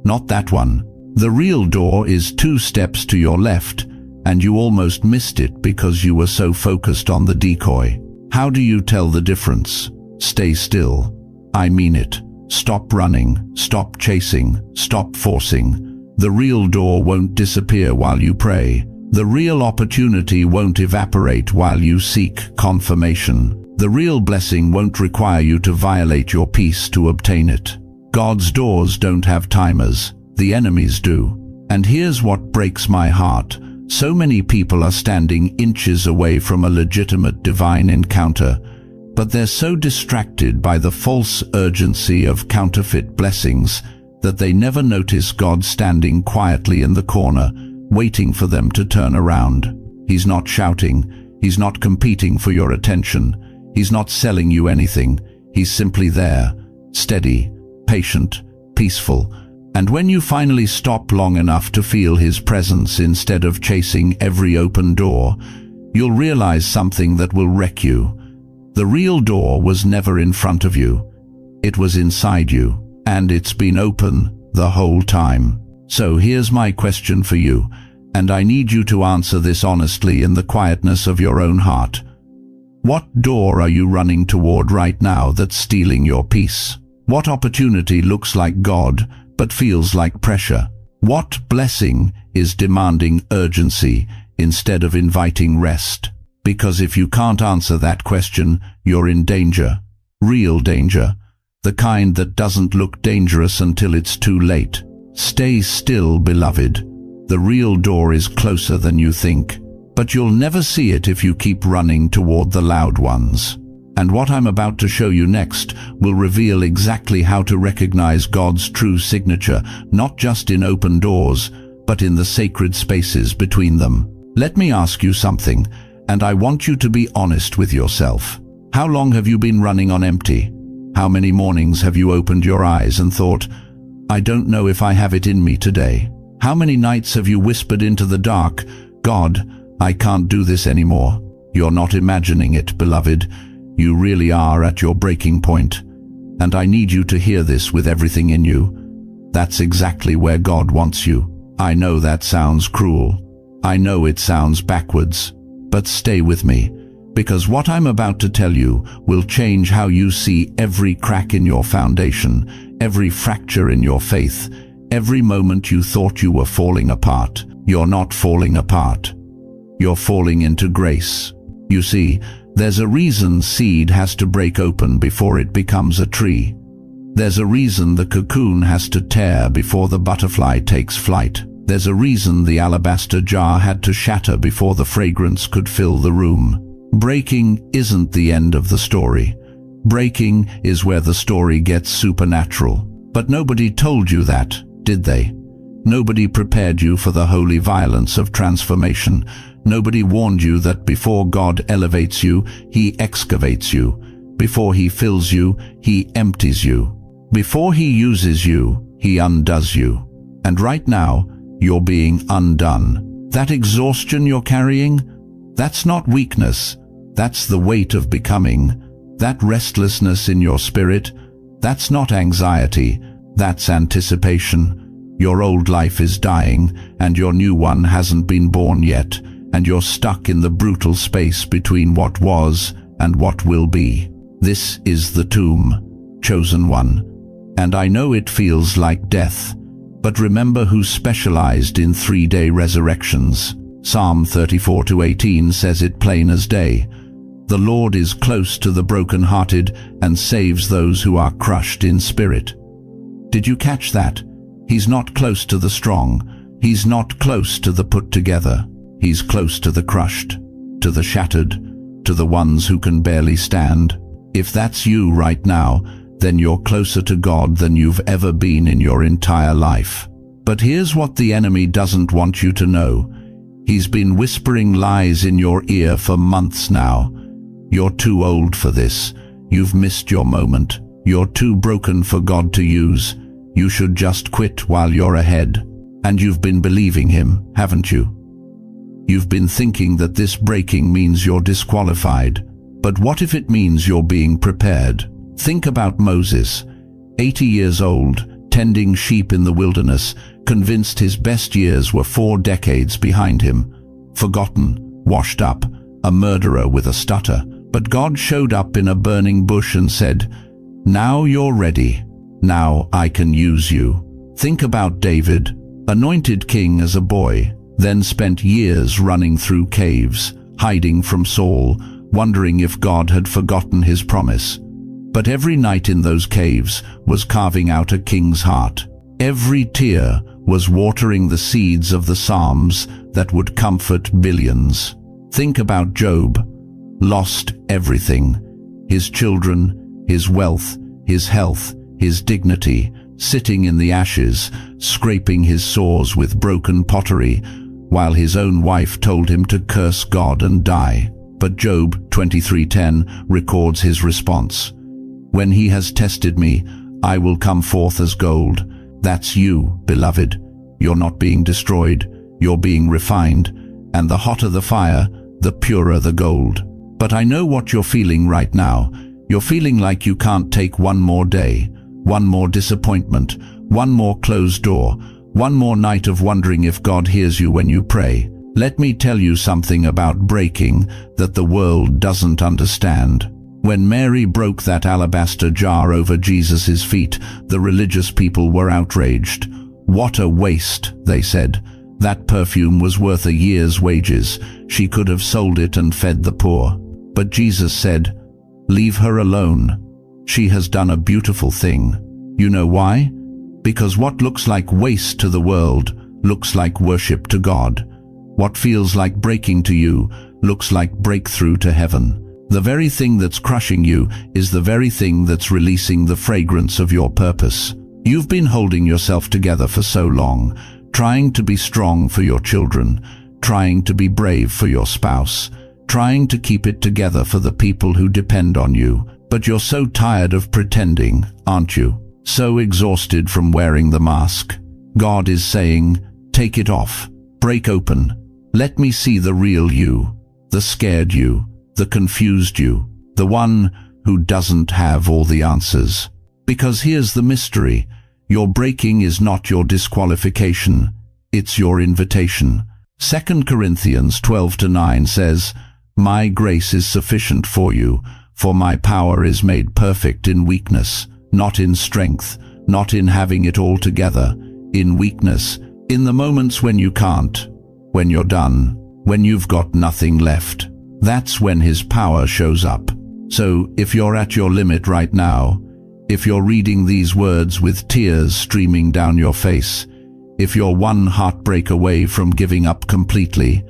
not that one. The real door is 2 steps to your left," and you almost missed it because you were so focused on the decoy? How do you tell the difference? Stay still. I mean it. Stop running, stop chasing, stop forcing. The real door won't disappear while you pray. The real opportunity won't evaporate while you seek confirmation. The real blessing won't require you to violate your peace to obtain it. God's doors don't have timers. The enemy's do. And here's what breaks my heart. So many people are standing inches away from a legitimate divine encounter, but they're so distracted by the false urgency of counterfeit blessings that they never notice God standing quietly in the corner, waiting for them to turn around. He's not shouting. He's not competing for your attention. He's not selling you anything. He's simply there, steady, patient, peaceful. And when you finally stop long enough to feel His presence instead of chasing every open door, you'll realize something that will wreck you. The real door was never in front of you. It was inside you, and it's been open the whole time. So here's my question for you. And I need you to answer this honestly in the quietness of your own heart. What door are you running toward right now that's stealing your peace? What opportunity looks like God but feels like pressure? What blessing is demanding urgency instead of inviting rest? Because if you can't answer that question, you're in danger. Real danger. The kind that doesn't look dangerous until it's too late. Stay still, beloved. The real door is closer than you think, but you'll never see it if you keep running toward the loud ones. And what I'm about to show you next will reveal exactly how to recognize God's true signature, not just in open doors, but in the sacred spaces between them. Let me ask you something, and I want you to be honest with yourself. How long have you been running on empty? How many mornings have you opened your eyes and thought, I don't know if I have it in me today? How many nights have you whispered into the dark, God, I can't do this anymore? You're not imagining it, beloved. You really are at your breaking point. And I need you to hear this with everything in you. That's exactly where God wants you. I know that sounds cruel. I know it sounds backwards. But stay with me, because what I'm about to tell you will change how you see every crack in your foundation, every fracture in your faith, every moment you thought you were falling apart. You're not falling apart. You're falling into grace. You see, there's a reason seed has to break open before it becomes a tree. There's a reason the cocoon has to tear before the butterfly takes flight. There's a reason the alabaster jar had to shatter before the fragrance could fill the room. Breaking isn't the end of the story. Breaking is where the story gets supernatural. But nobody told you that, did they? Nobody prepared you for the holy violence of transformation. Nobody warned you that before God elevates you, He excavates you. Before He fills you, He empties you. Before He uses you, He undoes you. And right now, you're being undone. That exhaustion you're carrying, that's not weakness. That's the weight of becoming. That restlessness in your spirit, that's not anxiety. That's anticipation. Your old life is dying, and your new one hasn't been born yet, and you're stuck in the brutal space between what was and what will be. This is the tomb, chosen one. And I know it feels like death, but remember who specialized in 3-day resurrections. Psalm 34:18 says it plain as day. The Lord is close to the broken-hearted and saves those who are crushed in spirit. Did you catch that? He's not close to the strong. He's not close to the put together. He's close to the crushed, to the shattered, to the ones who can barely stand. If that's you right now, then you're closer to God than you've ever been in your entire life. But here's what the enemy doesn't want you to know. He's been whispering lies in your ear for months now. You're too old for this. You've missed your moment. You're too broken for God to use. You should just quit while you're ahead. And you've been believing him, haven't you? You've been thinking that this breaking means you're disqualified. But what if it means you're being prepared? Think about Moses, 80 years old, tending sheep in the wilderness, convinced his best years were 4 decades behind him. Forgotten, washed up, a murderer with a stutter. But God showed up in a burning bush and said, "Now you're ready. Now I can use you." Think about David, anointed king as a boy, then spent years running through caves, hiding from Saul, wondering if God had forgotten his promise. But every night in those caves was carving out a king's heart. Every tear was watering the seeds of the Psalms that would comfort billions. Think about Job. Lost everything. His children, his wealth, his health, his dignity, sitting in the ashes, scraping his sores with broken pottery, while his own wife told him to curse God and die. But Job 23:10 records his response. "When he has tested me, I will come forth as gold." That's you, beloved. You're not being destroyed, you're being refined. And the hotter the fire, the purer the gold. But I know what you're feeling right now. You're feeling like you can't take one more day, one more disappointment, one more closed door, One more night of wondering if God hears you when you pray. Let me tell you something about breaking that the world doesn't understand. When Mary broke that alabaster jar over Jesus' feet, the religious people were outraged. "What a waste," they said. "That perfume was worth a year's wages. She could have sold it and fed the poor." But Jesus said, "Leave her alone. She has done a beautiful thing." You know why? Because what looks like waste to the world looks like worship to God. What feels like breaking to you looks like breakthrough to heaven. The very thing that's crushing you is the very thing that's releasing the fragrance of your purpose. You've been holding yourself together for so long, trying to be strong for your children, trying to be brave for your spouse, trying to keep it together for the people who depend on you. But you're so tired of pretending, aren't you? So exhausted from wearing the mask. God is saying, take it off, break open. Let me see the real you, the scared you, the confused you, the one who doesn't have all the answers. Because here's the mystery. Your breaking is not your disqualification. It's your invitation. 2 Corinthians 12:9 says, "My grace is sufficient for you, for my power is made perfect in weakness," not in strength, not in having it all together, in weakness, in the moments when you can't, when you're done, when you've got nothing left. That's when His power shows up. So if you're at your limit right now, if you're reading these words with tears streaming down your face, if you're one heartbreak away from giving up completely,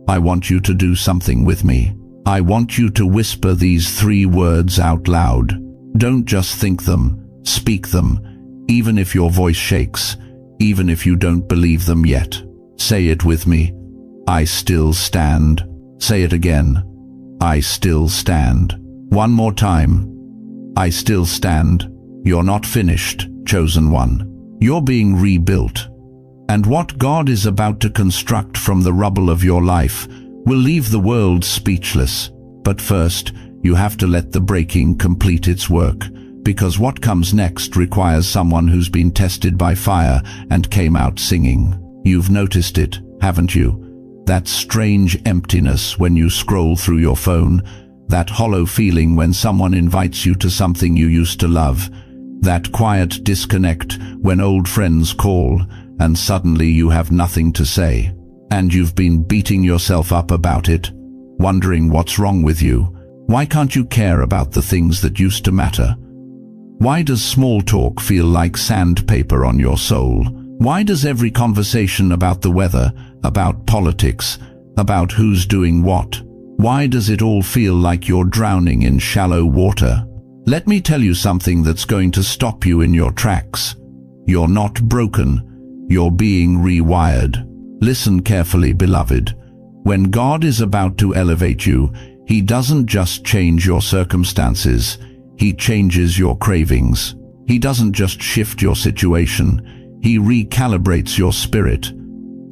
I want you to do something with me. I want you to whisper these 3 words out loud. Don't just think them, speak them, even if your voice shakes, even if you don't believe them yet. Say it with me. I still stand. Say it again. I still stand. One more time. I still stand. You're not finished, chosen one. You're being rebuilt. And what God is about to construct from the rubble of your life will leave the world speechless. But first, you have to let the breaking complete its work, because what comes next requires someone who's been tested by fire and came out singing. You've noticed it, haven't you? That strange emptiness when you scroll through your phone, that hollow feeling when someone invites you to something you used to love, that quiet disconnect when old friends call and suddenly you have nothing to say, and you've been beating yourself up about it, wondering what's wrong with you. Why can't you care about the things that used to matter? Why does small talk feel like sandpaper on your soul? Why does every conversation about the weather, about politics, about who's doing what, why does it all feel like you're drowning in shallow water? Let me tell you something that's going to stop you in your tracks. You're not broken. You're being rewired. Listen carefully, beloved. When God is about to elevate you, He doesn't just change your circumstances. He changes your cravings. He doesn't just shift your situation. He recalibrates your spirit.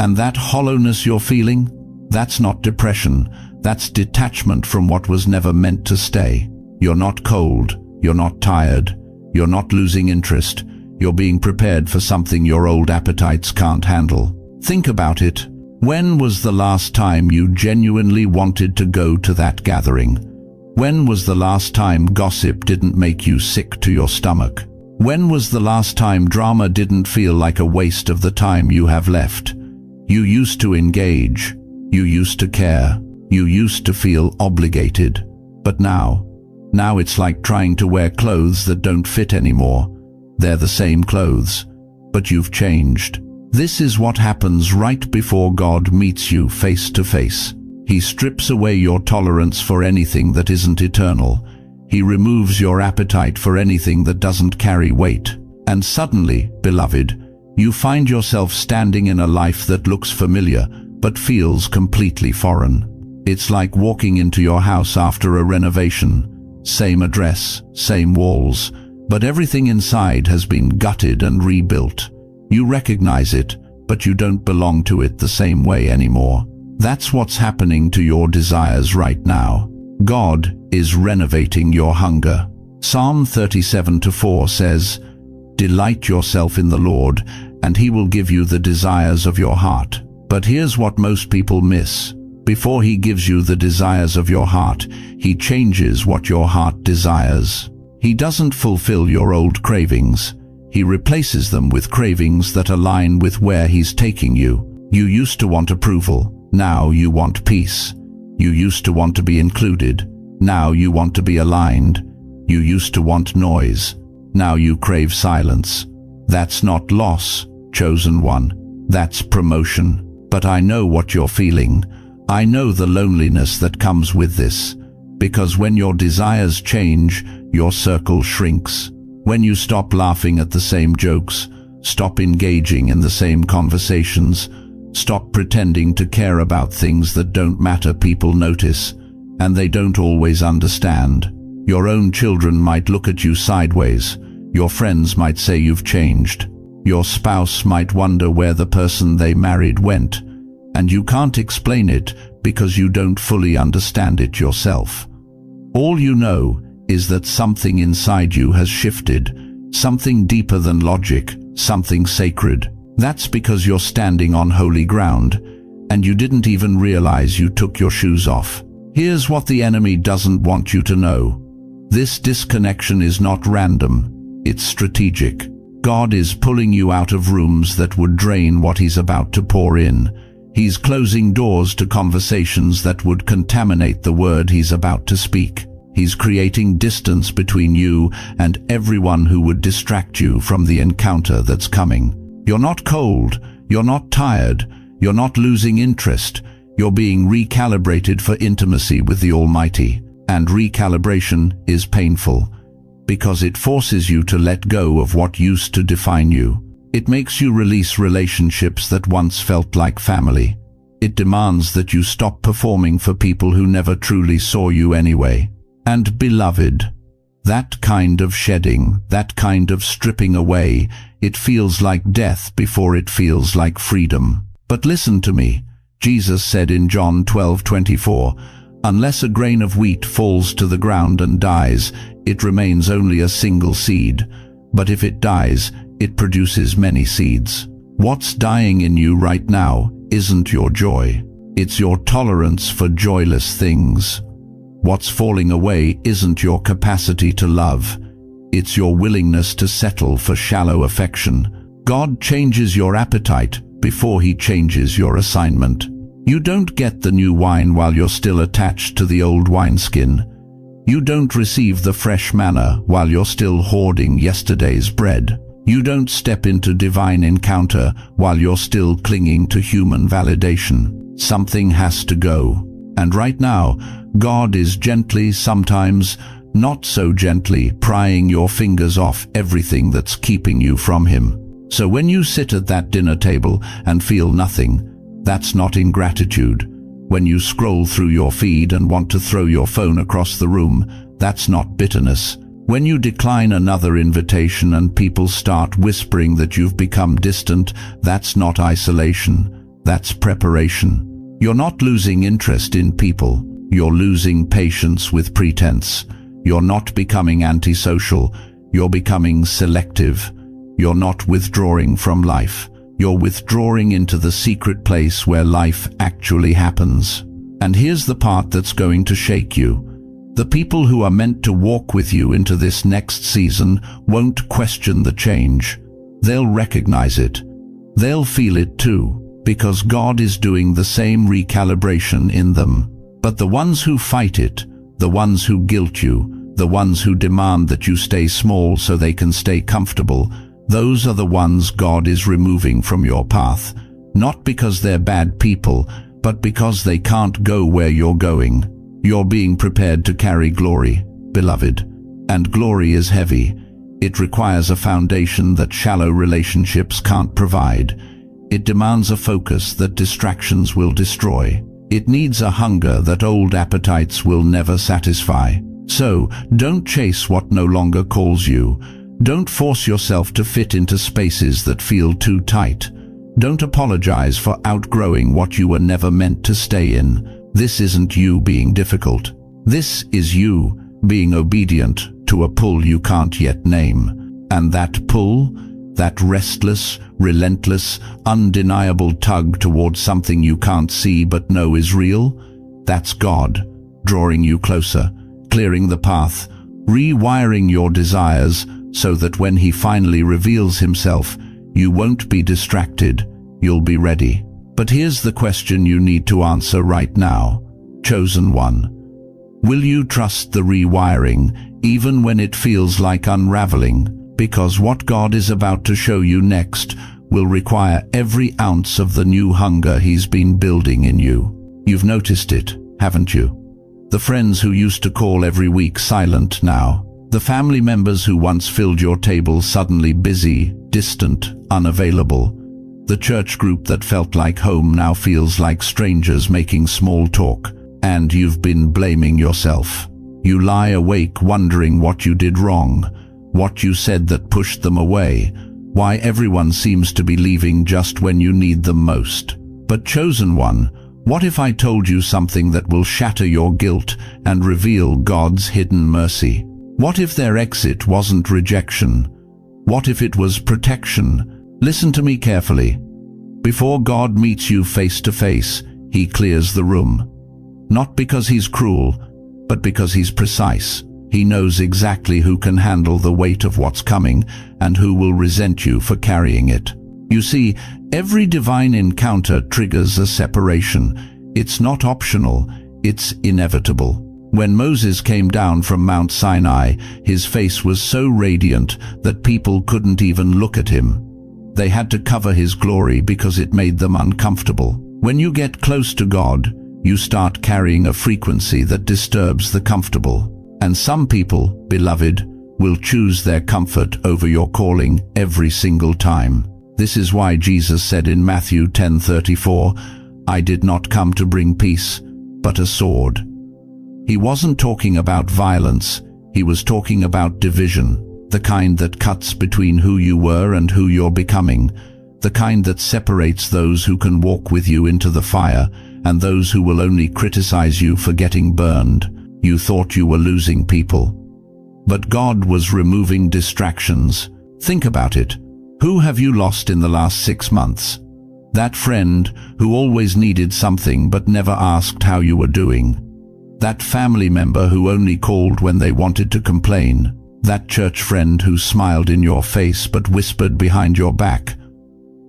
And that hollowness you're feeling, that's not depression. That's detachment from what was never meant to stay. You're not cold. You're not tired. You're not losing interest. You're being prepared for something your old appetites can't handle. Think about it. When was the last time you genuinely wanted to go to that gathering? When was the last time gossip didn't make you sick to your stomach? When was the last time drama didn't feel like a waste of the time you have left? You used to engage. You used to care. You used to feel obligated. But now it's like trying to wear clothes that don't fit anymore. They're the same clothes, but you've changed. This is what happens right before God meets you face to face. He strips away your tolerance for anything that isn't eternal. He removes your appetite for anything that doesn't carry weight. And suddenly, beloved, you find yourself standing in a life that looks familiar but feels completely foreign. It's like walking into your house after a renovation. Same address, same walls, but everything inside has been gutted and rebuilt. You recognize it, but you don't belong to it the same way anymore. That's what's happening to your desires right now. God is renovating your hunger. Psalm 37:4 says, "Delight yourself in the Lord, and He will give you the desires of your heart. But here's what most people miss. Before He gives you the desires of your heart, He changes what your heart desires. He doesn't fulfill your old cravings. He replaces them with cravings that align with where He's taking you. You used to want approval. Now you want peace. You used to want to be included. Now you want to be aligned. You used to want noise. Now you crave silence. That's not loss, chosen one. That's promotion. But I know what you're feeling. I know the loneliness that comes with this. Because when your desires change, your circle shrinks. When you stop laughing at the same jokes, stop engaging in the same conversations, stop pretending to care about things that don't matter, people notice, and they don't always understand. Your own children might look at you sideways. Your friends might say you've changed. Your spouse might wonder where the person they married went, and you can't explain it because you don't fully understand it yourself. All you know is that something inside you has shifted, something deeper than logic, something sacred. That's because you're standing on holy ground, and you didn't even realize you took your shoes off. Here's what the enemy doesn't want you to know. This disconnection is not random, it's strategic. God is pulling you out of rooms that would drain what He's about to pour in. He's closing doors to conversations that would contaminate the word He's about to speak. He's creating distance between you and everyone who would distract you from the encounter that's coming. You're not cold, you're not tired, you're not losing interest. You're being recalibrated for intimacy with the Almighty. And recalibration is painful, because it forces you to let go of what used to define you. It makes you release relationships that once felt like family. It demands that you stop performing for people who never truly saw you anyway. And beloved, that kind of shedding, that kind of stripping away, it feels like death before it feels like freedom. But listen to me. Jesus said in John 12:24, "Unless a grain of wheat falls to the ground and dies, it remains only a single seed. But if it dies, it produces many seeds." What's dying in you right now isn't your joy. It's your tolerance for joyless things. What's falling away isn't your capacity to love. It's your willingness to settle for shallow affection. God changes your appetite before He changes your assignment. You don't get the new wine while you're still attached to the old wineskin. You don't receive the fresh manna while you're still hoarding yesterday's bread. You don't step into divine encounter while you're still clinging to human validation. Something has to go. And right now, God is gently, sometimes not so gently, prying your fingers off everything that's keeping you from Him. So when you sit at that dinner table and feel nothing, that's not ingratitude. When you scroll through your feed and want to throw your phone across the room, that's not bitterness. When you decline another invitation and people start whispering that you've become distant, that's not isolation, that's preparation. You're not losing interest in people. You're losing patience with pretense. You're not becoming antisocial. You're becoming selective. You're not withdrawing from life. You're withdrawing into the secret place where life actually happens. And here's the part that's going to shake you. The people who are meant to walk with you into this next season won't question the change. They'll recognize it. They'll feel it too, because God is doing the same recalibration in them. But the ones who fight it, the ones who guilt you, the ones who demand that you stay small so they can stay comfortable, those are the ones God is removing from your path, not because they're bad people, but because they can't go where you're going. You're being prepared to carry glory, beloved, and glory is heavy. It requires a foundation that shallow relationships can't provide. It demands a focus that distractions will destroy. It needs a hunger that old appetites will never satisfy. So, don't chase what no longer calls you. Don't force yourself to fit into spaces that feel too tight. Don't apologize for outgrowing what you were never meant to stay in. This isn't you being difficult. This is you being obedient to a pull you can't yet name. And that pull, that restless, relentless, undeniable tug towards something you can't see but know is real? That's God, drawing you closer, clearing the path, rewiring your desires so that when He finally reveals Himself, you won't be distracted, you'll be ready. But here's the question you need to answer right now. Chosen one, will you trust the rewiring even when it feels like unraveling? Because what God is about to show you next will require every ounce of the new hunger He's been building in you. You've noticed it, haven't you? The friends who used to call every week silent now. The family members who once filled your table suddenly busy, distant, unavailable. The church group that felt like home now feels like strangers making small talk. And you've been blaming yourself. You lie awake wondering what you did wrong, what you said that pushed them away, why everyone seems to be leaving just when you need them most. But chosen one, what if I told you something that will shatter your guilt and reveal God's hidden mercy? What if their exit wasn't rejection? What if it was protection? Listen to me carefully. Before God meets you face to face, He clears the room. Not because He's cruel, but because He's precise. He knows exactly who can handle the weight of what's coming and who will resent you for carrying it. You see, every divine encounter triggers a separation. It's not optional, it's inevitable. When Moses came down from Mount Sinai, his face was so radiant that people couldn't even look at him. They had to cover His glory because it made them uncomfortable. When you get close to God, you start carrying a frequency that disturbs the comfortable. And some people, beloved, will choose their comfort over your calling every single time. This is why Jesus said in Matthew 10:34, "I did not come to bring peace, but a sword." He wasn't talking about violence, He was talking about division, the kind that cuts between who you were and who you're becoming, the kind that separates those who can walk with you into the fire and those who will only criticize you for getting burned. You thought you were losing people, but God was removing distractions. Think about it. Who have you lost in the last 6 months? That friend who always needed something but never asked how you were doing. That family member who only called when they wanted to complain. That church friend who smiled in your face but whispered behind your back.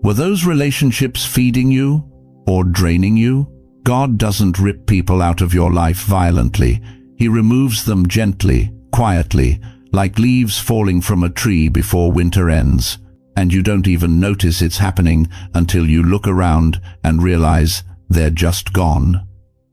Were those relationships feeding you or draining you? God doesn't rip people out of your life violently. He removes them gently, quietly, like leaves falling from a tree before winter ends. And you don't even notice it's happening until you look around and realize they're just gone.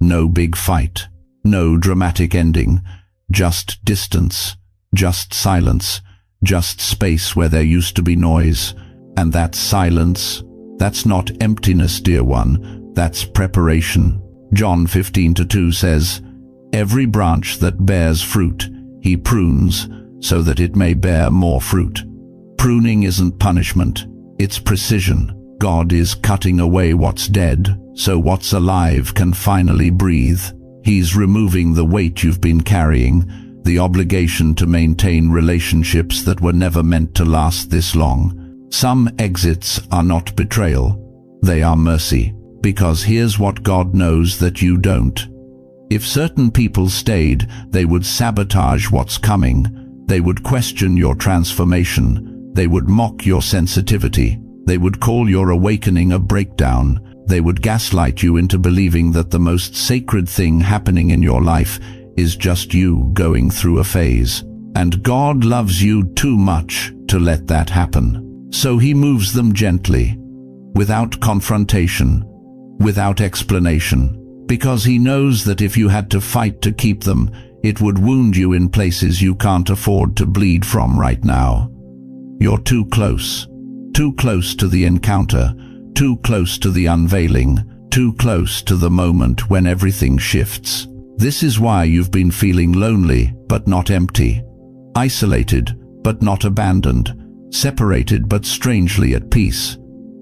No big fight, no dramatic ending, just distance, just silence, just space where there used to be noise. And that silence, that's not emptiness, dear one. That's preparation. John 15:2 says, "Every branch that bears fruit, He prunes, so that it may bear more fruit." Pruning isn't punishment, it's precision. God is cutting away what's dead, so what's alive can finally breathe. He's removing the weight you've been carrying, the obligation to maintain relationships that were never meant to last this long. Some exits are not betrayal, they are mercy. Because here's what God knows that you don't. If certain people stayed, they would sabotage what's coming. They would question your transformation. They would mock your sensitivity. They would call your awakening a breakdown. They would gaslight you into believing that the most sacred thing happening in your life is just you going through a phase. And God loves you too much to let that happen. So He moves them gently, without confrontation, without explanation, because He knows that if you had to fight to keep them, it would wound you in places you can't afford to bleed from right now. You're too close to the encounter, too close to the unveiling, too close to the moment when everything shifts. This is why you've been feeling lonely but not empty, isolated but not abandoned, separated but strangely at peace.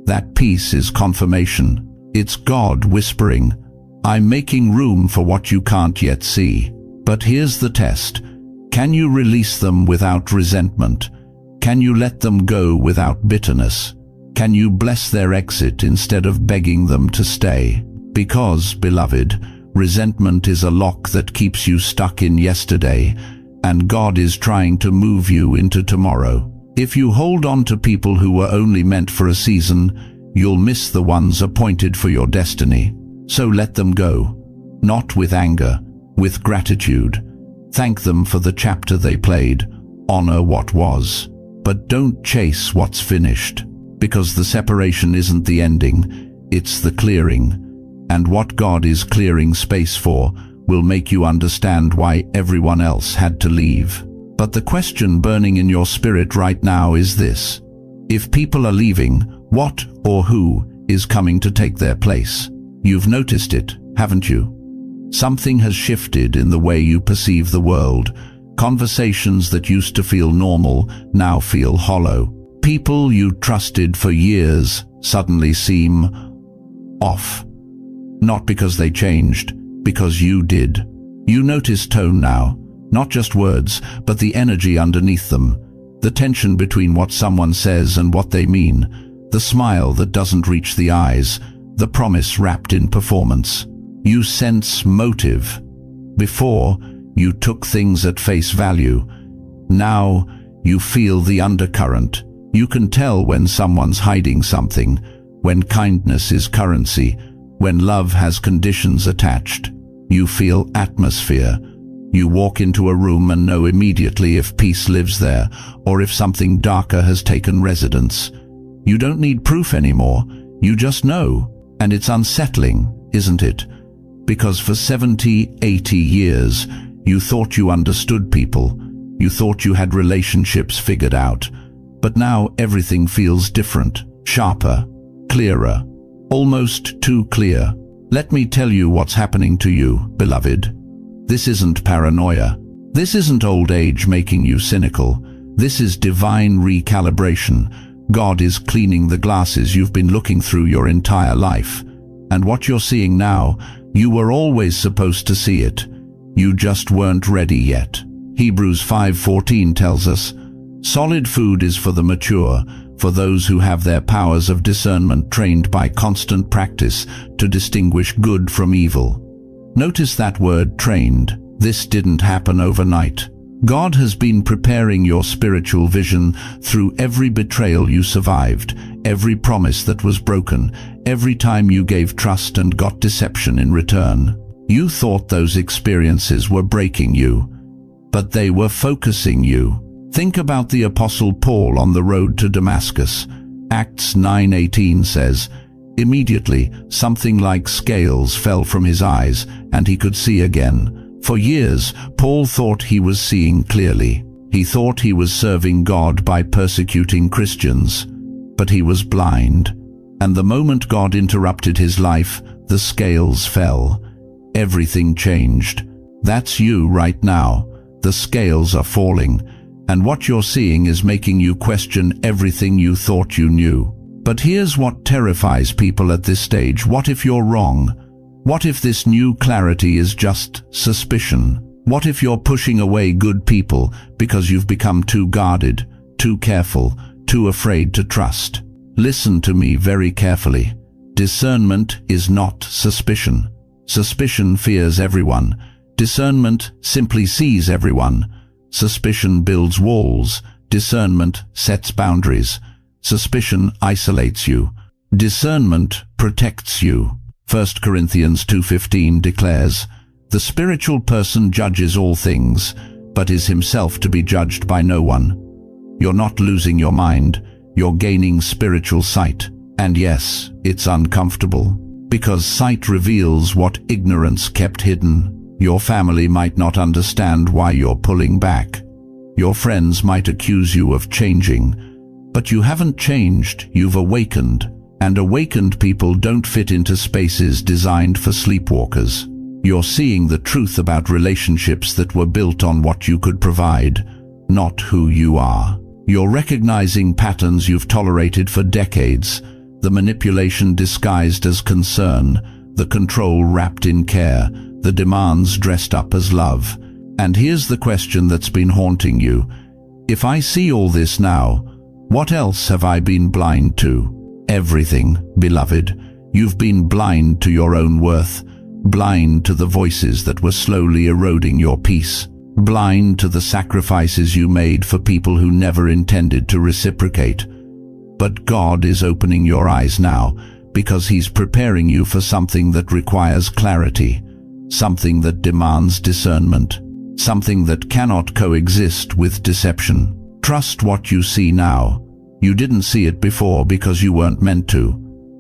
That peace is confirmation. It's God whispering, "I'm making room for what you can't yet see." But here's the test. Can you release them without resentment? Can you let them go without bitterness? Can you bless their exit instead of begging them to stay? Because, beloved, resentment is a lock that keeps you stuck in yesterday, and God is trying to move you into tomorrow. If you hold on to people who were only meant for a season, you'll miss the ones appointed for your destiny. So let them go, not with anger, with gratitude. Thank them for the chapter they played. Honor what was. But don't chase what's finished, because the separation isn't the ending, it's the clearing. And what God is clearing space for will make you understand why everyone else had to leave. But the question burning in your spirit right now is this: if people are leaving, what or who is coming to take their place? You've noticed it, haven't you? Something has shifted in the way you perceive the world. Conversations that used to feel normal now feel hollow. People you trusted for years suddenly seem off. Not because they changed, because you did. You notice tone now, not just words, but the energy underneath them, the tension between what someone says and what they mean, the smile that doesn't reach the eyes, the promise wrapped in performance. You sense motive. Before, you took things at face value. Now, you feel the undercurrent. You can tell when someone's hiding something, when kindness is currency, when love has conditions attached. You feel atmosphere. You walk into a room and know immediately if peace lives there, or if something darker has taken residence. You don't need proof anymore. You just know. And it's unsettling, isn't it? Because for 70, 80 years, you thought you understood people. You thought you had relationships figured out. But now everything feels different, sharper, clearer, almost too clear. Let me tell you what's happening to you, beloved. This isn't paranoia. This isn't old age making you cynical. This is divine recalibration. God is cleaning the glasses you've been looking through your entire life. And what you're seeing now, you were always supposed to see it. You just weren't ready yet. Hebrews 5:14 tells us, "Solid food is for the mature, for those who have their powers of discernment trained by constant practice to distinguish good from evil." Notice that word, trained. This didn't happen overnight. God has been preparing your spiritual vision through every betrayal you survived, every promise that was broken, every time you gave trust and got deception in return. You thought those experiences were breaking you, but they were focusing you. Think about the Apostle Paul on the road to Damascus. Acts 9:18 says, "Immediately something like scales fell from his eyes, and he could see again." For years, Paul thought he was seeing clearly. He thought he was serving God by persecuting Christians, but he was blind. And the moment God interrupted his life, the scales fell. Everything changed. That's you right now. The scales are falling, and what you're seeing is making you question everything you thought you knew. But here's what terrifies people at this stage. What if you're wrong? What if this new clarity is just suspicion? What if you're pushing away good people because you've become too guarded, too careful, too afraid to trust? Listen to me very carefully. Discernment is not suspicion. Suspicion fears everyone. Discernment simply sees everyone. Suspicion builds walls. Discernment sets boundaries. Suspicion isolates you. Discernment protects you. 1 Corinthians 2:15 declares, "The spiritual person judges all things, but is himself to be judged by no one." You're not losing your mind, you're gaining spiritual sight. And yes, it's uncomfortable, because sight reveals what ignorance kept hidden. Your family might not understand why you're pulling back. Your friends might accuse you of changing, but you haven't changed, you've awakened. And awakened people don't fit into spaces designed for sleepwalkers. You're seeing the truth about relationships that were built on what you could provide, not who you are. You're recognizing patterns you've tolerated for decades, the manipulation disguised as concern, the control wrapped in care, the demands dressed up as love. And here's the question that's been haunting you. If I see all this now, what else have I been blind to? Everything, beloved. You've been blind to your own worth, blind to the voices that were slowly eroding your peace, blind to the sacrifices you made for people who never intended to reciprocate. But God is opening your eyes now, because He's preparing you for something that requires clarity, something that demands discernment, something that cannot coexist with deception. Trust what you see now. You didn't see it before because you weren't meant to.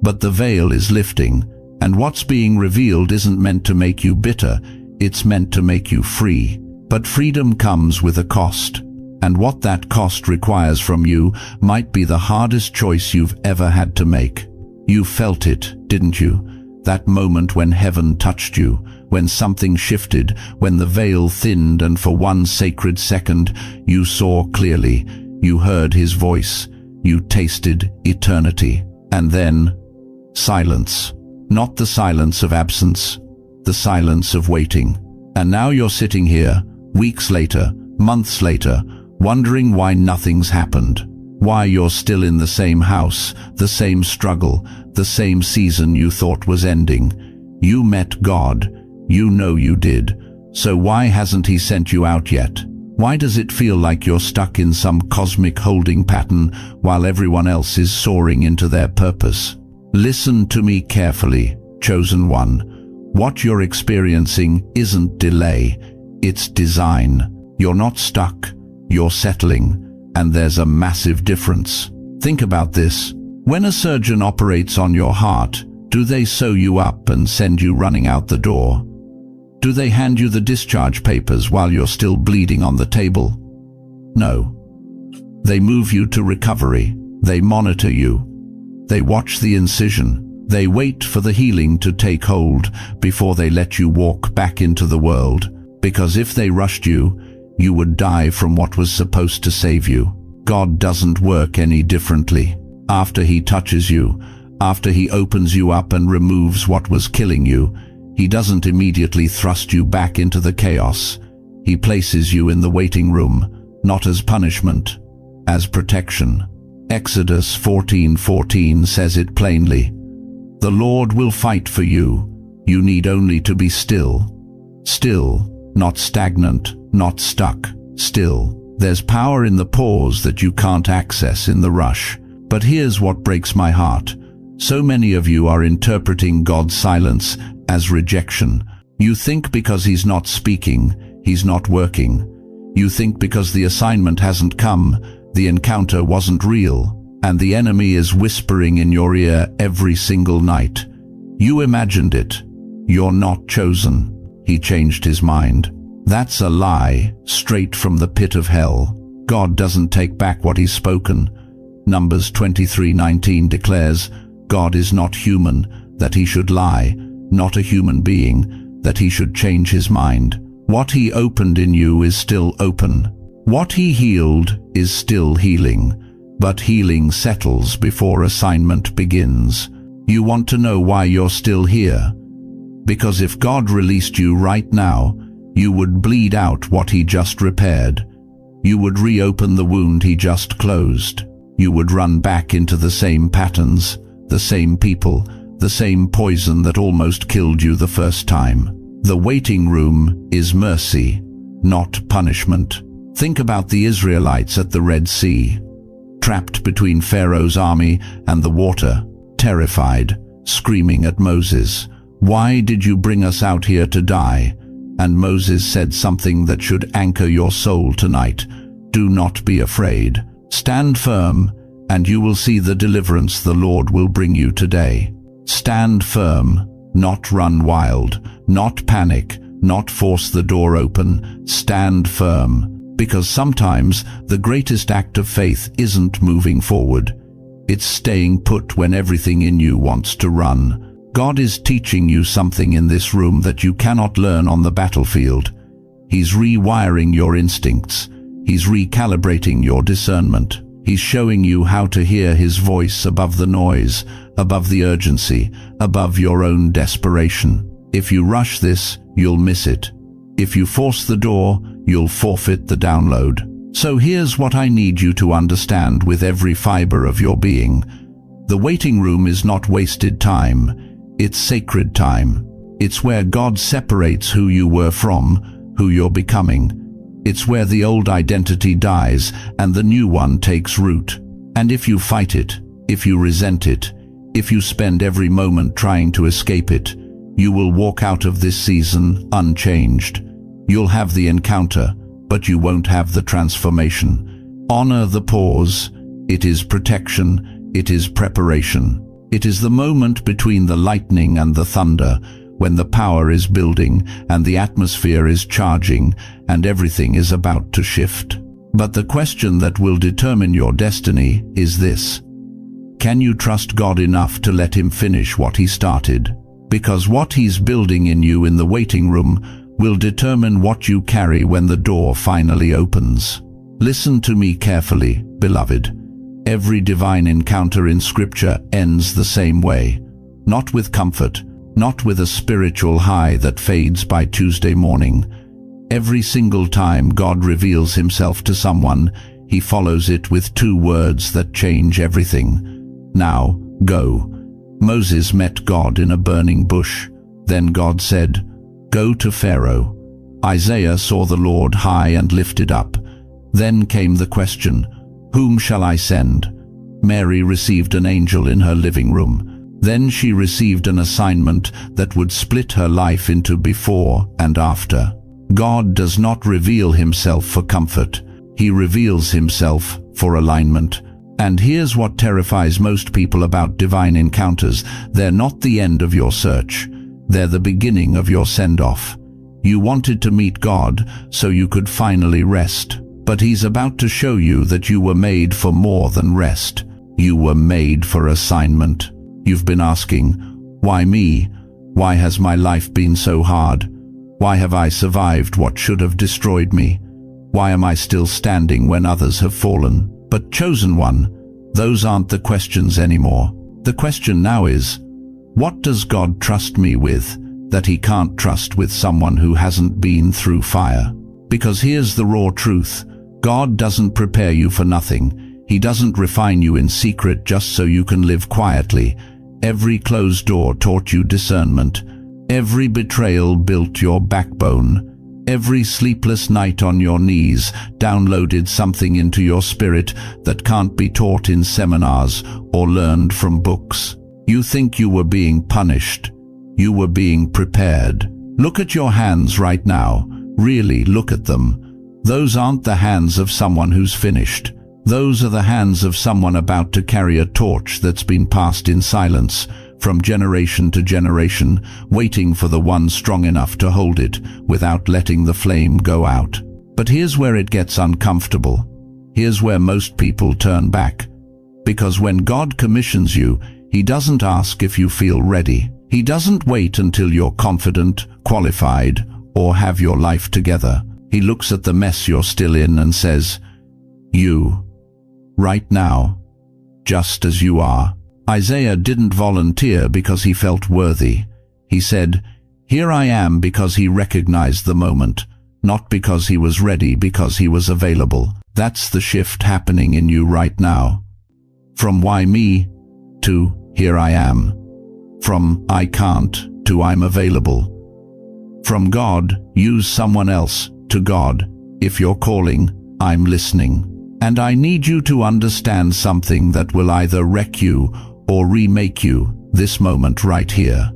But the veil is lifting, and what's being revealed isn't meant to make you bitter, it's meant to make you free. But freedom comes with a cost, and what that cost requires from you might be the hardest choice you've ever had to make. You felt it, didn't you? That moment when heaven touched you, when something shifted, when the veil thinned and for one sacred second you saw clearly, you heard His voice, you tasted eternity. And then, silence. Not the silence of absence, the silence of waiting. And now you're sitting here, weeks later, months later, wondering why nothing's happened. Why you're still in the same house, the same struggle, the same season you thought was ending. You met God. You know you did. So why hasn't He sent you out yet? Why does it feel like you're stuck in some cosmic holding pattern while everyone else is soaring into their purpose? Listen to me carefully, chosen one. What you're experiencing isn't delay, it's design. You're not stuck, you're settling. And there's a massive difference. Think about this. When a surgeon operates on your heart, do they sew you up and send you running out the door? Do they hand you the discharge papers while you're still bleeding on the table? No. They move you to recovery. They monitor you. They watch the incision. They wait for the healing to take hold before they let you walk back into the world. Because if they rushed you, you would die from what was supposed to save you. God doesn't work any differently. After He touches you, after He opens you up and removes what was killing you, He doesn't immediately thrust you back into the chaos. He places you in the waiting room, not as punishment, as protection. Exodus 14:14 says it plainly. The Lord will fight for you. You need only to be still. Still. Not stagnant, not stuck, still. There's power in the pause that you can't access in the rush. But here's what breaks my heart. So many of you are interpreting God's silence as rejection. You think because He's not speaking, He's not working. You think because the assignment hasn't come, the encounter wasn't real, and the enemy is whispering in your ear every single night. You imagined it. You're not chosen. He changed his mind. That's a lie, straight from the pit of hell. God doesn't take back what He's spoken. Numbers 23:19 declares, God is not human, that He should lie, not a human being, that He should change His mind. What He opened in you is still open. What He healed is still healing. But healing settles before assignment begins. You want to know why you're still here? Because if God released you right now, you would bleed out what He just repaired. You would reopen the wound He just closed. You would run back into the same patterns, the same people, the same poison that almost killed you the first time. The waiting room is mercy, not punishment. Think about the Israelites at the Red Sea, trapped between Pharaoh's army and the water, terrified, screaming at Moses, "Why did you bring us out here to die?" And Moses said something that should anchor your soul tonight. Do not be afraid. Stand firm, and you will see the deliverance the Lord will bring you today. Stand firm, not run wild, not panic, not force the door open. Stand firm, because sometimes the greatest act of faith isn't moving forward. It's staying put when everything in you wants to run. God is teaching you something in this room that you cannot learn on the battlefield. He's rewiring your instincts. He's recalibrating your discernment. He's showing you how to hear His voice above the noise, above the urgency, above your own desperation. If you rush this, you'll miss it. If you force the door, you'll forfeit the download. So here's what I need you to understand with every fiber of your being. The waiting room is not wasted time, it's sacred time. It's where God separates who you were from who you're becoming. It's where the old identity dies and the new one takes root. And if you fight it, if you resent it, if you spend every moment trying to escape it, you will walk out of this season unchanged. You'll have the encounter, but you won't have the transformation. Honor the pause. It is protection. It is preparation. It is the moment between the lightning and the thunder, when the power is building and the atmosphere is charging and everything is about to shift. But the question that will determine your destiny is this: can you trust God enough to let Him finish what He started? Because what He's building in you in the waiting room will determine what you carry when the door finally opens. Listen to me carefully, beloved. Every divine encounter in Scripture ends the same way. Not with comfort, not with a spiritual high that fades by Tuesday morning. Every single time God reveals Himself to someone, He follows it with 2 words that change everything. Now, go. Moses met God in a burning bush. Then God said, "Go to Pharaoh." Isaiah saw the Lord high and lifted up. Then came the question, "Whom shall I send?" Mary received an angel in her living room. Then she received an assignment that would split her life into before and after. God does not reveal Himself for comfort. He reveals Himself for alignment. And here's what terrifies most people about divine encounters: they're not the end of your search. They're the beginning of your send-off. You wanted to meet God so you could finally rest. But He's about to show you that you were made for more than rest. You were made for assignment. You've been asking, why me? Why has my life been so hard? Why have I survived what should have destroyed me? Why am I still standing when others have fallen? But chosen one, those aren't the questions anymore. The question now is, what does God trust me with that He can't trust with someone who hasn't been through fire? Because here's the raw truth: God doesn't prepare you for nothing. He doesn't refine you in secret just so you can live quietly. Every closed door taught you discernment. Every betrayal built your backbone. Every sleepless night on your knees downloaded something into your spirit that can't be taught in seminars or learned from books. You think you were being punished. You were being prepared. Look at your hands right now. Really look at them. Those aren't the hands of someone who's finished. Those are the hands of someone about to carry a torch that's been passed in silence, from generation to generation, waiting for the one strong enough to hold it without letting the flame go out. But here's where it gets uncomfortable. Here's where most people turn back. Because when God commissions you, He doesn't ask if you feel ready. He doesn't wait until you're confident, qualified, or have your life together. He looks at the mess you're still in and says, "You, right now, just as you are." Isaiah didn't volunteer because he felt worthy. He said, "Here I am," because he recognized the moment, not because he was ready, because he was available. That's the shift happening in you right now. From why me to here I am. From I can't to I'm available. From God, use someone else, to God, if you're calling, I'm listening. And I need you to understand something that will either wreck you or remake you, this moment right here.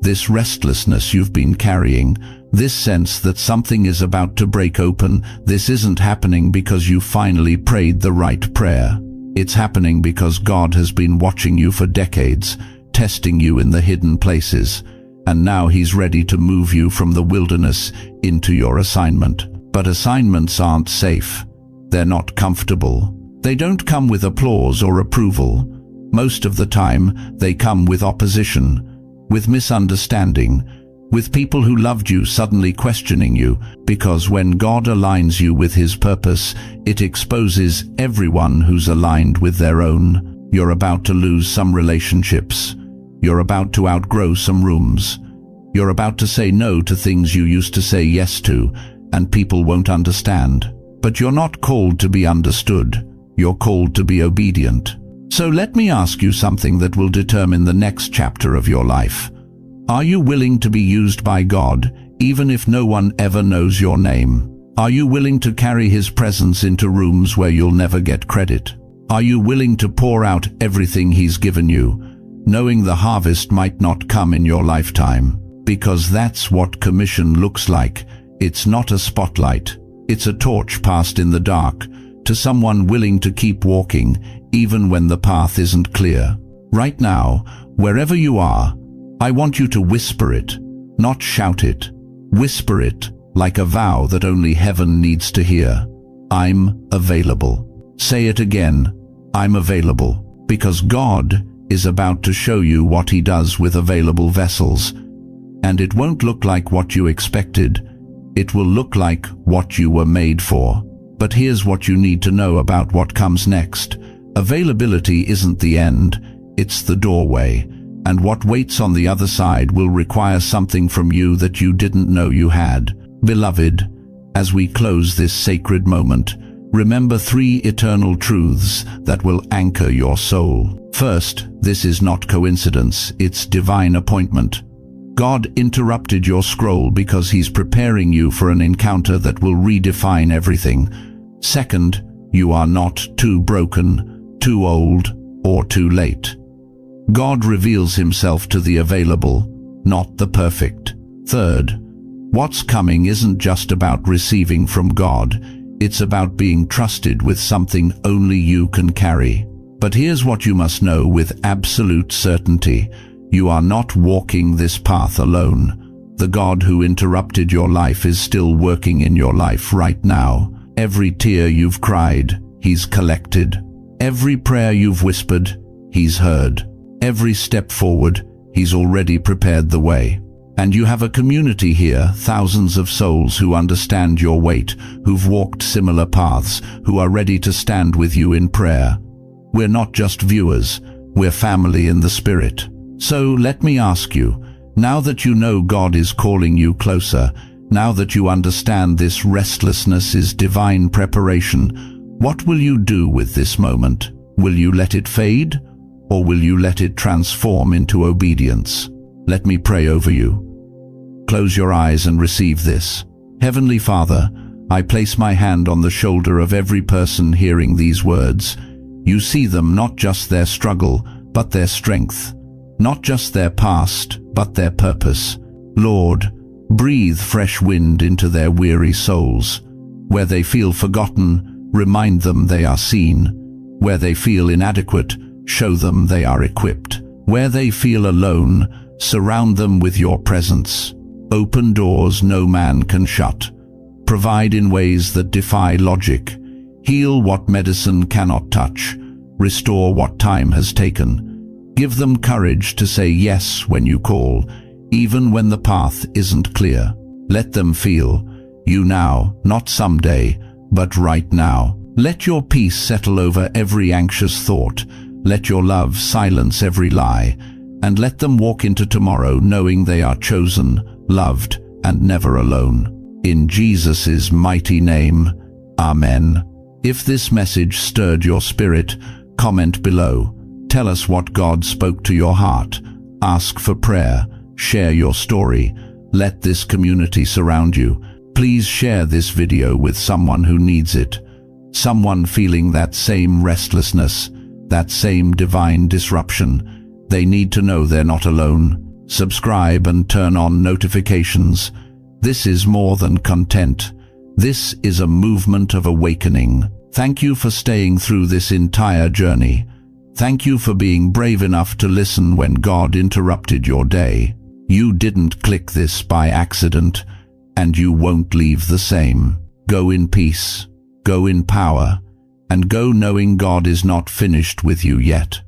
This restlessness you've been carrying, this sense that something is about to break open, this isn't happening because you finally prayed the right prayer. It's happening because God has been watching you for decades, testing you in the hidden places, and now He's ready to move you from the wilderness into your assignment. But assignments aren't safe. They're not comfortable. They don't come with applause or approval. Most of the time, they come with opposition, with misunderstanding, with people who loved you suddenly questioning you, because when God aligns you with His purpose, it exposes everyone who's aligned with their own. You're about to lose some relationships. You're about to outgrow some rooms. You're about to say no to things you used to say yes to, and people won't understand. But you're not called to be understood. You're called to be obedient. So let me ask you something that will determine the next chapter of your life. Are you willing to be used by God, even if no one ever knows your name? Are you willing to carry His presence into rooms where you'll never get credit? Are you willing to pour out everything He's given you, knowing the harvest might not come in your lifetime? Because that's what commission looks like. It's not a spotlight. It's a torch passed in the dark to someone willing to keep walking, even when the path isn't clear. Right now, wherever you are, I want you to whisper it, not shout it. Whisper it, like a vow that only heaven needs to hear. I'm available. Say it again. I'm available. Because God is about to show you what He does with available vessels. And it won't look like what you expected. It will look like what you were made for. But here's what you need to know about what comes next. Availability isn't the end. It's the doorway. And what waits on the other side will require something from you that you didn't know you had. Beloved, as we close this sacred moment, remember 3 eternal truths that will anchor your soul. First, this is not coincidence, it's divine appointment. God interrupted your scroll because He's preparing you for an encounter that will redefine everything. Second, you are not too broken, too old, or too late. God reveals Himself to the available, not the perfect. Third, what's coming isn't just about receiving from God, it's about being trusted with something only you can carry. But here's what you must know with absolute certainty. You are not walking this path alone. The God who interrupted your life is still working in your life right now. Every tear you've cried, He's collected. Every prayer you've whispered, He's heard. Every step forward, He's already prepared the way. And you have a community here, thousands of souls who understand your weight, who've walked similar paths, who are ready to stand with you in prayer. We're not just viewers, we're family in the Spirit. So let me ask you, now that you know God is calling you closer, now that you understand this restlessness is divine preparation, what will you do with this moment? Will you let it fade? Or will you let it transform into obedience? Let me pray over you. Close your eyes and receive this. Heavenly Father, I place my hand on the shoulder of every person hearing these words. You see them, not just their struggle, but their strength. Not just their past, but their purpose. Lord, breathe fresh wind into their weary souls. Where they feel forgotten, remind them they are seen. Where they feel inadequate, show them they are equipped. Where they feel alone, surround them with your presence. Open doors no man can shut. Provide in ways that defy logic. Heal what medicine cannot touch. Restore what time has taken. Give them courage to say yes when you call, even when the path isn't clear. Let them feel you now, not someday, but right now. Let your peace settle over every anxious thought. Let your love silence every lie. And let them walk into tomorrow knowing they are chosen, loved, and never alone. In Jesus' mighty name, Amen. If this message stirred your spirit, comment below. Tell us what God spoke to your heart. Ask for prayer. Share your story. Let this community surround you. Please share this video with someone who needs it. Someone feeling that same restlessness, that same divine disruption. They need to know they're not alone. Subscribe and turn on notifications. This is more than content. This is a movement of awakening. Thank you for staying through this entire journey. Thank you for being brave enough to listen when God interrupted your day. You didn't click this by accident, and you won't leave the same. Go in peace, go in power, and go knowing God is not finished with you yet.